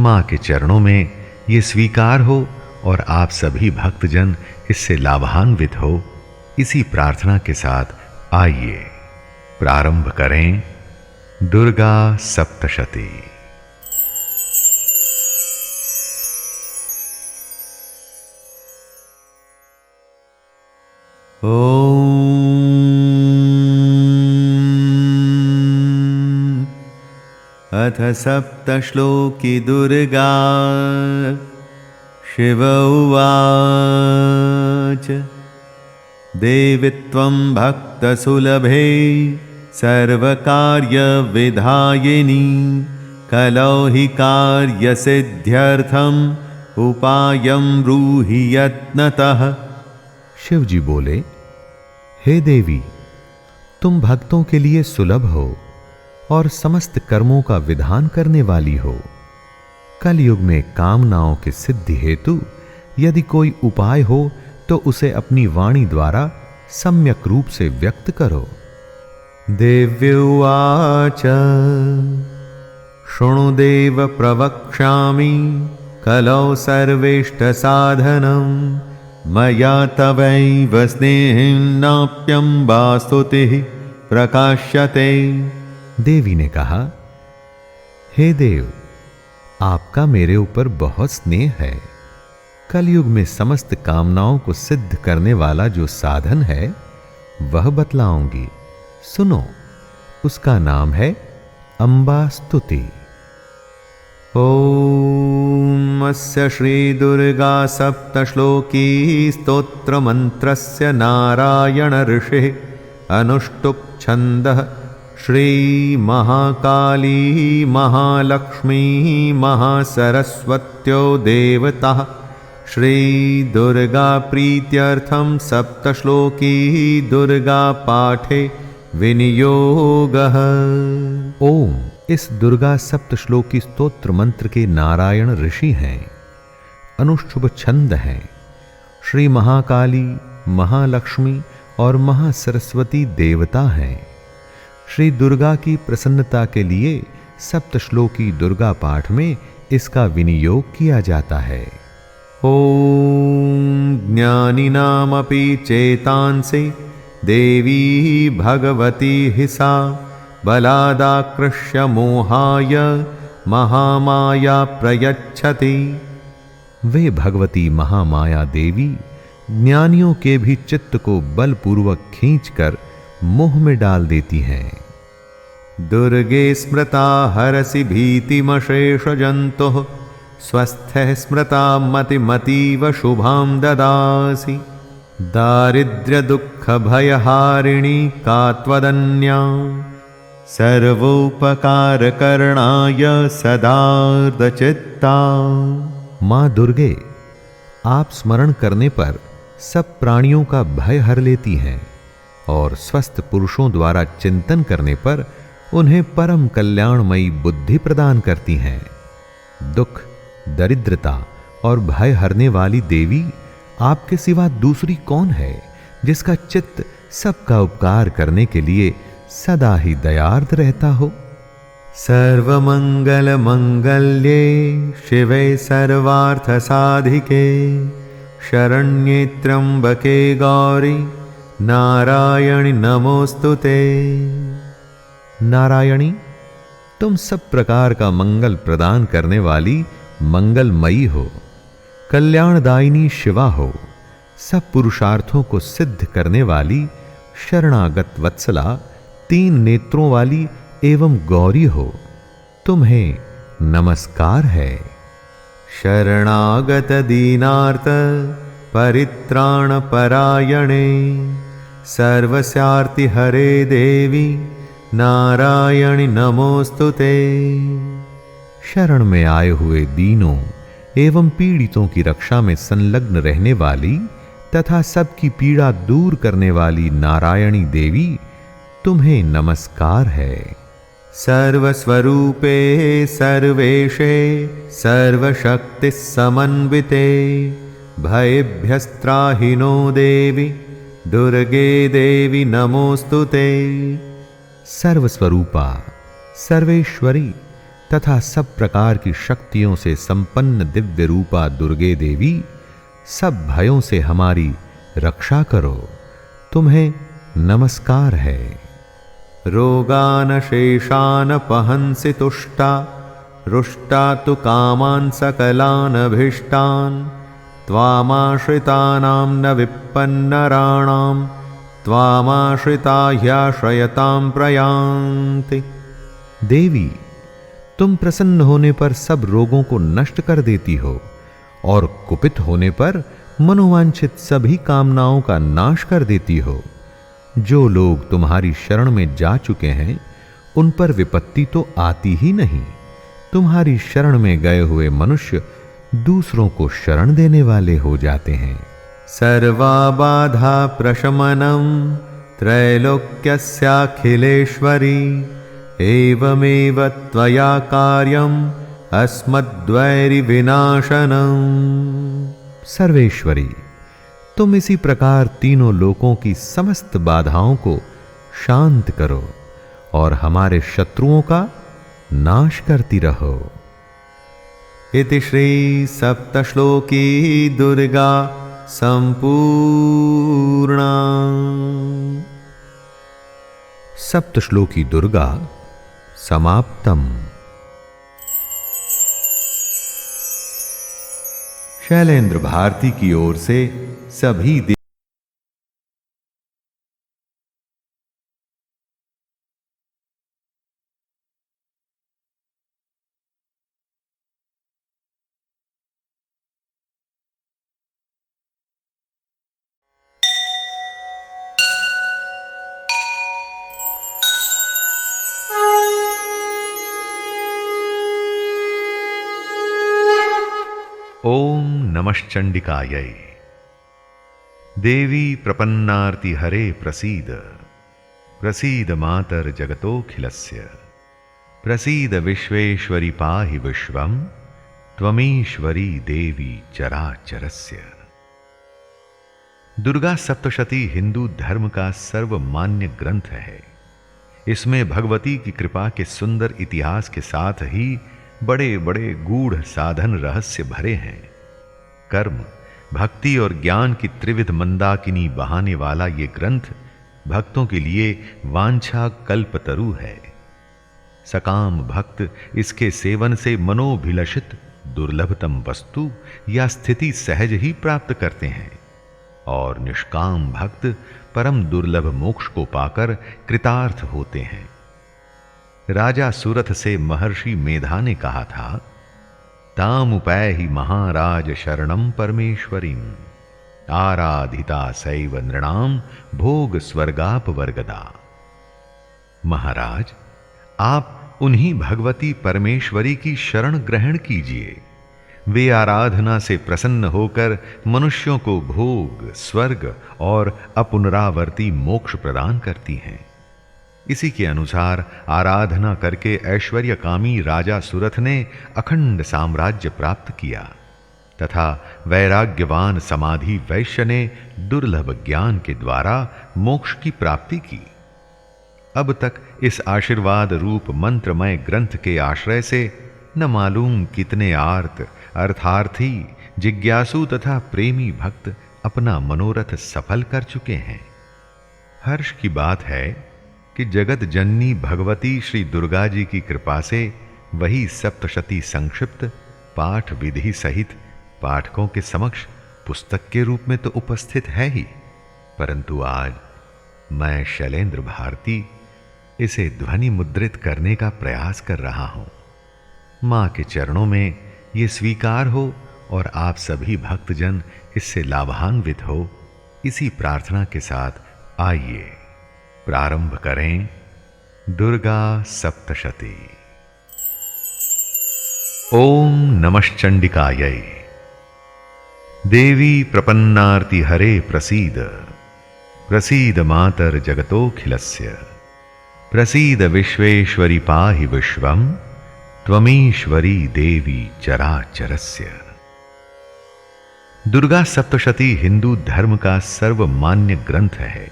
D: मां के चरणों में ये स्वीकार हो और आप सभी भक्तजन इससे लाभान्वित हो, इसी प्रार्थना के साथ आइए प्रारंभ करें दुर्गा सप्तशती।
C: अथ सप्तश्लोकी दुर्गा। शिव उवाच देवित्वं भक्तसुलभे सर्वकार्यविधायिनी कलौ हि कार्यसिद्ध्यर्थम् उपायं ब्रूहि यत्नतः।
D: शिव जी बोले, हे देवी, तुम भक्तों के लिए सुलभ हो और समस्त कर्मों का विधान करने वाली हो। कलयुग में कामनाओं के सिद्धि हेतु यदि कोई उपाय हो तो उसे अपनी वाणी द्वारा सम्यक रूप से व्यक्त करो।
C: देव्युवाच शृणु देव प्रवक्ष्यामि कलौ सर्वेष्ट साधनं मया तवैव स्नेहिनाप्यम्बा स्तुतिः प्रकाश्यते।
D: देवी ने कहा, हे देव, आपका मेरे ऊपर बहुत स्नेह है। कलयुग में समस्त कामनाओं को सिद्ध करने वाला जो साधन है वह बतलाऊंगी, सुनो। उसका नाम है अंबा स्तुति।
C: ओम अस्य श्री दुर्गा सप्तश्लोकी स्तोत्र मंत्रस्य नारायण ऋषिः अनुष्टुप् छन्दः श्री महाकाली महालक्ष्मी महासरस्वत्यो देवता श्री दुर्गा प्रीत्यर्थं सप्तश्लोकी दुर्गा पाठे विनियोगः।
D: ओम इस दुर्गा सप्तश्लोकी स्तोत्र मंत्र के नारायण ऋषि हैं, अनुष्ठुभ छंद हैं, श्री महाकाली, महालक्ष्मी और महासरस्वती देवता हैं। श्री दुर्गा की प्रसन्नता के लिए सप्तश्लोकी दुर्गा पाठ में इसका विनियोग किया जाता है।
C: ओम ज्ञानिनामपि चेतांसि देवी भगवती हि सा बलादाकृष्य मोहाय महामाया प्रयच्छति।
D: वे भगवती महामाया देवी ज्ञानियों के भी चित्त को बलपूर्वक खींचकर मोह में डाल देती हैं।
C: दुर्गे स्मृता हरसि भीतिमशेष जन्तुः स्वस्थः स्मृता मतिमतीव शुभां ददासि। दारिद्र्य दुःख भयहारिणी का त्वदन्या सर्वोपकारकरणाय सदार्दचित्ता।
D: मां दुर्गे, आप स्मरण करने पर सब प्राणियों का भय हर लेती हैं और स्वस्थ पुरुषों द्वारा चिंतन करने पर उन्हें परम कल्याणमयी बुद्धि प्रदान करती हैं। दुख, दरिद्रता और भय हरने वाली देवी आपके सिवा दूसरी कौन है जिसका चित्त सबका उपकार करने के लिए सदा ही दयार्द रहता हो।
C: सर्वमंगल मंगल्ये शिवे सर्वार्थ साधिके शरण्ये त्र्यंबके गौरी नारायणि नमोस्तुते।
D: नारायणी, तुम सब प्रकार का मंगल प्रदान करने वाली मंगलमयी हो, कल्याणदायिनी शिवा हो, सब पुरुषार्थों को सिद्ध करने वाली शरणागत वत्सला, 3 नेत्रों वाली एवं गौरी हो, तुम्हें नमस्कार है।
C: शरणागत दीनार्थ परित्राण परायणे सर्वस्यार्ति हरे देवी नारायणि नमोस्तुते।
D: शरण में आए हुए दीनों एवं पीड़ितों की रक्षा में संलग्न रहने वाली तथा सबकी पीड़ा दूर करने वाली नारायणी देवी, तुम्हें नमस्कार है।
C: सर्वस्वरूपे सर्वेशे सर्वशक्ति समन्विते भयेभ्यस्त्राहिनो देवी दुर्गे देवी नमोस्तुते।
D: सर्वस्वरूपा, सर्वेश्वरी तथा सब प्रकार की शक्तियों से संपन्न दिव्य रूपा दुर्गे देवी, सब भयों से हमारी रक्षा करो, तुम्हें नमस्कार है।
C: रोगान शेषान पहंसि तुष्टा रुष्टा तु कामान् सकलान् अभीष्टान् त्वामाश्रितानां न विपन्नराणां त्वामाश्रिता ह्याश्रयतां प्रयान्ति।
D: देवी, तुम प्रसन्न होने पर सब रोगों को नष्ट कर देती हो और कुपित होने पर मनोवांछित सभी कामनाओं का नाश कर देती हो। जो लोग तुम्हारी शरण में जा चुके हैं उन पर विपत्ति तो आती ही नहीं। तुम्हारी शरण में गए हुए मनुष्य दूसरों को शरण देने वाले हो जाते हैं।
C: सर्वा बाधा प्रशमनं त्रैलोक्यस्याखिलेश्वरी एवमेव त्वया कार्यम् अस्मद्वैरि विनाशनम्।
D: सर्वेश्वरी, तुम इसी प्रकार तीनों लोकों की समस्त बाधाओं को शांत करो और हमारे शत्रुओं का नाश करती रहो।
C: इति श्री सप्तश्लोकी दुर्गा संपूर्णा।
D: सप्तश्लोकी दुर्गा समाप्तम।
C: शैलेंद्र भारती की ओर से सभी
D: ओम नमश्चंडिकायै। देवी प्रपन्नार्ति हरे प्रसीद, प्रसीद मातर जगतोखिलस्य, प्रसीद विश्वेश्वरी पाहि विश्वम, त्वमीश्वरी देवी चराचरस्य। दुर्गा सप्तशती हिंदू धर्म का सर्वमान्य ग्रंथ है। इसमें भगवती की कृपा के सुंदर इतिहास के साथ ही बड़े बड़े गूढ़ साधन रहस्य भरे हैं। कर्म, भक्ति और ज्ञान की त्रिविध मंदाकिनी बहाने वाला ये ग्रंथ भक्तों के लिए वांछा कल्पतरु है। सकाम भक्त इसके सेवन से मनोभिलषित दुर्लभतम वस्तु या स्थिति सहज ही प्राप्त करते हैं और निष्काम भक्त परम दुर्लभ मोक्ष को पाकर कृतार्थ होते हैं। राजा सुरथ से महर्षि मेधा ने कहा था, तामुपैहि महाराज शरणम परमेश्वरीम, आराधिता सैव नृणाम भोग स्वर्गाप वर्गदा। महाराज, आप उन्हीं भगवती परमेश्वरी की शरण ग्रहण कीजिए। वे आराधना से प्रसन्न होकर मनुष्यों को भोग, स्वर्ग और अपुनरावर्ती मोक्ष प्रदान करती हैं। इसी के अनुसार आराधना करके ऐश्वर्यकामी राजा सुरथ ने अखंड साम्राज्य प्राप्त किया तथा वैराग्यवान समाधि वैश्य ने दुर्लभ ज्ञान के द्वारा मोक्ष की प्राप्ति की। अब तक इस आशीर्वाद रूप मंत्रमय ग्रंथ के आश्रय से न मालूम कितने आर्त, अर्थार्थी, जिज्ञासु तथा प्रेमी भक्त अपना मनोरथ सफल कर चुके हैं। हर्ष की बात है कि जगत जननी भगवती श्री दुर्गा जी की कृपा से वही सप्तशती संक्षिप्त पाठ विधि सहित पाठकों के समक्ष पुस्तक के रूप में तो उपस्थित है ही, परंतु आज मैं शैलेंद्र भारती इसे ध्वनि मुद्रित करने का प्रयास कर रहा हूं। मां के चरणों में ये स्वीकार हो और आप सभी भक्तजन इससे लाभान्वित हो, इसी प्रार्थना के साथ आइए प्रारंभ करें दुर्गा सप्तशती। ओम नमश्चंडिकायै। देवी प्रपन्नार्ति हरे प्रसीद, प्रसीद मातर जगतोखिलस्य, प्रसीद विश्वेश्वरी पाहि विश्वम, त्वमीश्वरी देवी चराचरस्य। दुर्गा सप्तशती हिंदू धर्म का सर्वमान्य ग्रंथ है।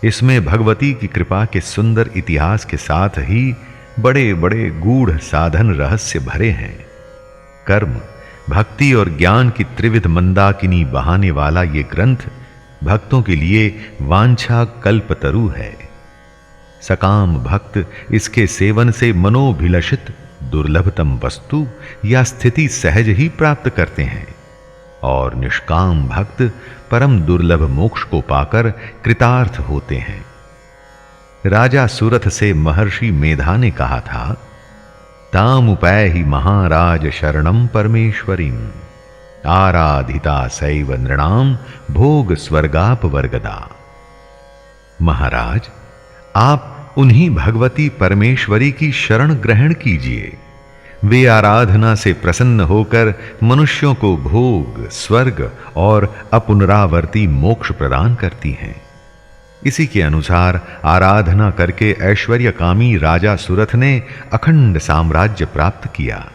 D: इसमें भगवती की कृपा के सुंदर इतिहास के साथ ही बड़े बड़े गूढ़ साधन रहस्य भरे हैं। कर्म, भक्ति और ज्ञान की त्रिविध मंदाकिनी बहाने वाला ये ग्रंथ भक्तों के लिए वांछा कल्पतरु है। सकाम भक्त इसके सेवन से मनोभिलषित दुर्लभतम वस्तु या स्थिति सहज ही प्राप्त करते हैं और निष्काम भक्त परम दुर्लभ मोक्ष को पाकर कृतार्थ होते हैं। राजा सुरथ से महर्षि मेधा ने कहा था, तामुपैहि महाराज शरणम परमेश्वरीम, आराधिता सैव नृणाम भोग स्वर्गापवर्गदा। महाराज, आप उन्हीं भगवती परमेश्वरी की शरण ग्रहण कीजिए। वे आराधना से प्रसन्न होकर मनुष्यों को भोग, स्वर्ग और अपुनरावर्ती मोक्ष प्रदान करती हैं। इसी के अनुसार आराधना करके ऐश्वर्यकामी राजा सुरथ ने अखंड साम्राज्य प्राप्त किया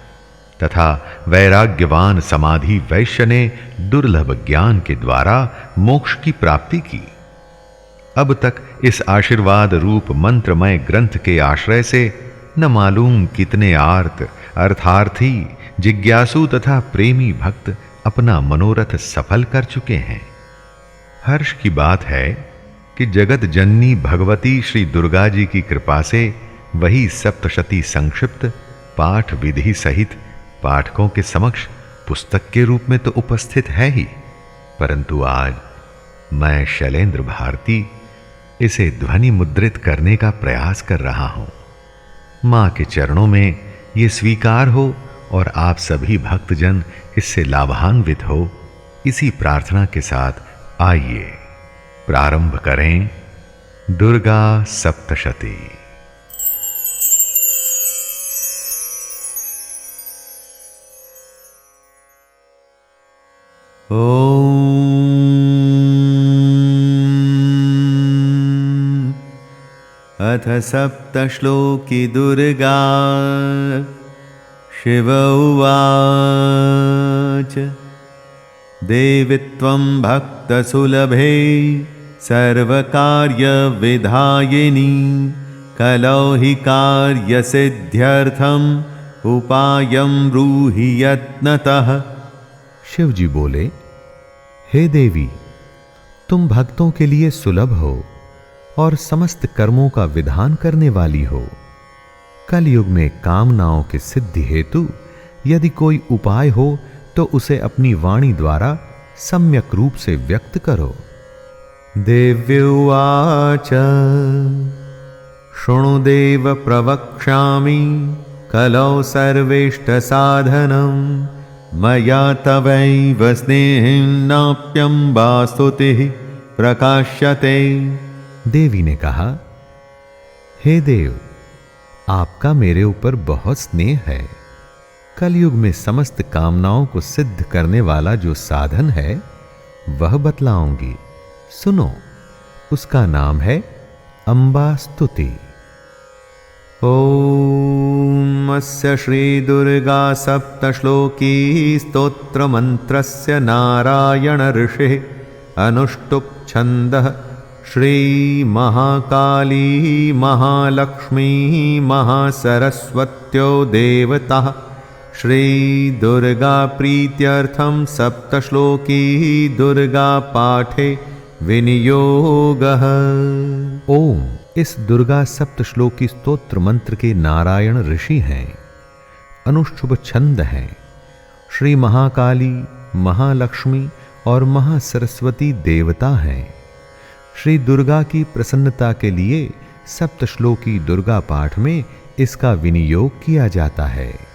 D: तथा वैराग्यवान समाधि वैश्य ने दुर्लभ ज्ञान के द्वारा मोक्ष की प्राप्ति की। अब तक इस आशीर्वाद रूप मंत्रमय ग्रंथ के आश्रय से न मालूम कितने आर्त, अर्थार्थी, जिज्ञासु तथा प्रेमी भक्त अपना मनोरथ सफल कर चुके हैं। हर्ष की बात है कि जगत जननी भगवती श्री दुर्गा जी की कृपा से वही सप्तशती संक्षिप्त पाठ विधि सहित पाठकों के समक्ष पुस्तक के रूप में तो उपस्थित है ही, परंतु आज मैं शैलेंद्र भारती इसे ध्वनि मुद्रित करने का प्रयास कर रहा हूं। मां के चरणों में ये स्वीकार हो और आप सभी भक्तजन इससे लाभान्वित हो, इसी प्रार्थना के साथ आइए प्रारंभ करें दुर्गा सप्तशती।
C: ओम अथ सप्तश्लोकी दुर्गा। शिव उवाच देवी त्वं भक्तसुलभे सर्वकार्यविधायिनी कलौ हि कार्यसिद्ध्यर्थम् उपायं ब्रूहि यत्नतः।
D: शिव जी बोले, हे देवी, तुम भक्तों के लिए सुलभ हो और समस्त कर्मों का विधान करने वाली हो। कलयुग में कामनाओं के सिद्धि हेतु यदि कोई उपाय हो तो उसे अपनी वाणी द्वारा सम्यक रूप से व्यक्त करो।
C: देव्युवाच शृणुदेव प्रवक्ष्यामि कलौ सर्वेष्ट साधनं मया तवैव स्नेहं नाप्यम्बा स्तुतिः प्रकाश्यते।
D: देवी ने कहा, हे देव, आपका मेरे ऊपर बहुत स्नेह है। कलयुग में समस्त कामनाओं को सिद्ध करने वाला जो साधन है वह बतलाऊंगी। सुनो, उसका नाम है अंबा स्तुति।
C: ॐ अस्य श्री दुर्गा सप्तश्लोकी स्तोत्र मंत्रस्य नारायण ऋषिः अनुष्टुप् छन्दः श्री महाकाली महालक्ष्मी महासरस्वत्यो देवता श्री दुर्गा प्रीत्यर्थं सप्तश्लोकी दुर्गा पाठे विनियोगः।
D: ओम इस दुर्गा सप्तश्लोकी स्तोत्र मंत्र के नारायण ऋषि हैं, अनुष्ठुभ छंद हैं, श्री महाकाली महालक्ष्मी और महासरस्वती देवता हैं। श्री दुर्गा की प्रसन्नता के लिए सप्तश्लोकी दुर्गा पाठ में इसका विनियोग किया जाता है।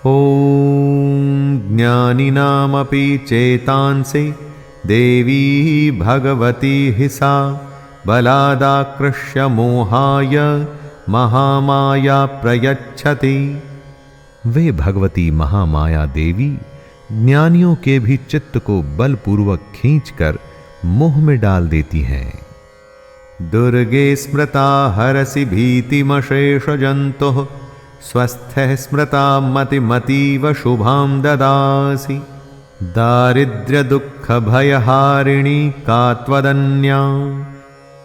C: ॐ ज्ञानिनामपि चेतांसि देवी भगवती हि सा बलादाकृष्य मोहाय महामाया प्रयच्छति।
D: वे भगवती महामाया देवी ज्ञानियों के भी चित्त को बलपूर्वक खींचकर मोह में डाल देती हैं।
C: दुर्गे स्मृता हरसि भीतिमशेष जन्तुः स्वस्थः स्मृता मतिमतीव शुभां ददासि। दारिद्र्य दुःख भयहारिणी का त्वदन्या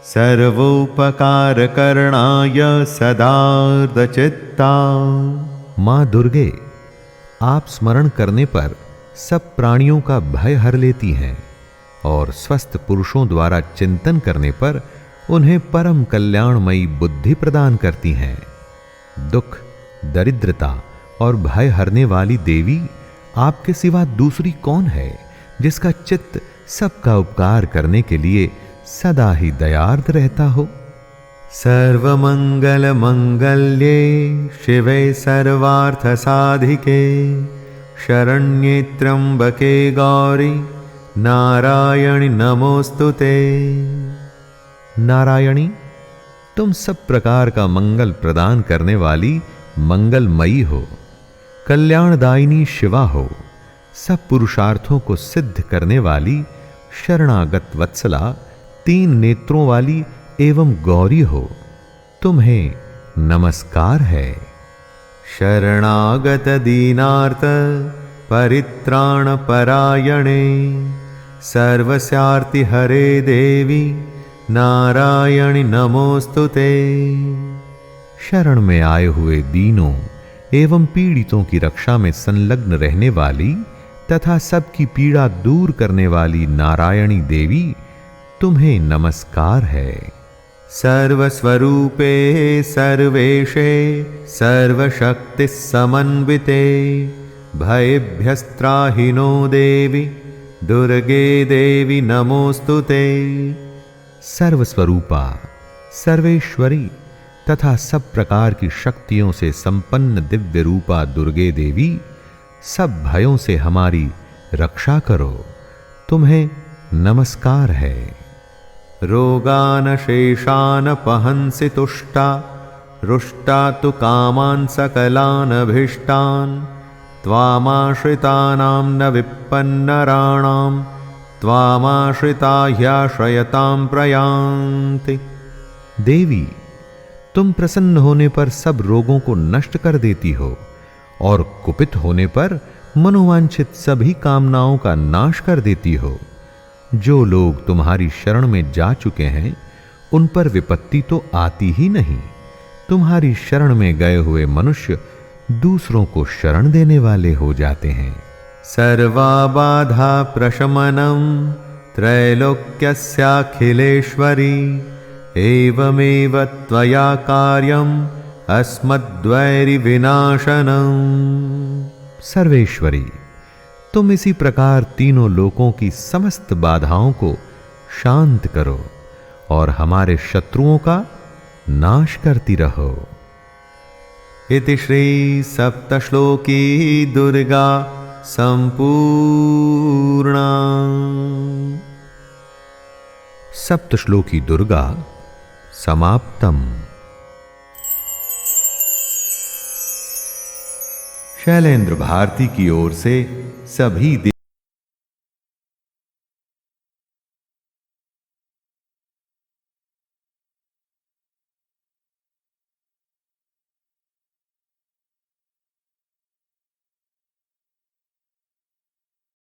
C: सर्वोपकार करणाय सदार्दचित्ता।
D: मां दुर्गे, आप स्मरण करने पर सब प्राणियों का भय हर लेती हैं और स्वस्थ पुरुषों द्वारा चिंतन करने पर उन्हें परम कल्याणमयी बुद्धि प्रदान करती हैं। दुख, दरिद्रता और भय हरने वाली देवी, आपके सिवा दूसरी कौन है जिसका चित्त सबका उपकार करने के लिए सदा ही दयार्द रहता हो।
C: सर्वमंगल मंगल्ये शिवे सर्वार्थ साधिके शरण्ये त्र्यंबके गौरी नारायणी नमोस्तुते।
D: नारायणी, तुम सब प्रकार का मंगल प्रदान करने वाली मंगलमयी हो, कल्याणदायिनी शिवा हो, सब पुरुषार्थों को सिद्ध करने वाली शरणागत वत्सला, तीन नेत्रों वाली एवं गौरी हो, तुम्हें नमस्कार है।
C: शरणागत दीनार्थ परित्राण परायणे सर्वस्यार्ति हरे देवी नारायणी नमोस्तुते।
D: शरण में आए हुए दीनों एवं पीड़ितों की रक्षा में संलग्न रहने वाली तथा सबकी पीड़ा दूर करने वाली नारायणी देवी, तुम्हें नमस्कार है।
C: सर्वस्वरूपे सर्वेशे सर्वशक्ति समन्विते भयेभ्यस्त्राहिनो देवी दुर्गे देवी नमोस्तुते।
D: सर्वस्वरूपा, सर्वेश्वरी तथा सब प्रकार की शक्तियों से संपन्न दिव्य रूपा दुर्गे देवी, सब भयों से हमारी रक्षा करो, तुम्हें नमस्कार है।
C: रोगान शेषान पहंसि तुष्टा रुष्टा तु कामान् सकलान् अभीष्टान् त्वामाश्रितानां न विपन्नराणां त्वामाश्रिता ह्याश्रयतां प्रयान्ति।
D: देवी, तुम प्रसन्न होने पर सब रोगों को नष्ट कर देती हो और कुपित होने पर मनोवांछित सभी कामनाओं का नाश कर देती हो। जो लोग तुम्हारी शरण में जा चुके हैं उन पर विपत्ति तो आती ही नहीं। तुम्हारी शरण में गए हुए मनुष्य दूसरों को शरण देने वाले हो जाते हैं।
C: सर्वा बाधा प्रशमनं त्रैलोक्यस्याखिलेश्वरी एवमेव त्वया कार्यम् अस्मद्वैरिविनाशनम्।
D: सर्वेश्वरी, तुम इसी प्रकार तीनों लोकों की समस्त बाधाओं को शांत करो और हमारे शत्रुओं का नाश करती रहो।
C: इति श्री सप्तश्लोकी दुर्गा संपूर्णा।
D: सप्तश्लोकी दुर्गा समाप्तम।
C: शैलेंद्र भारती की ओर से सभी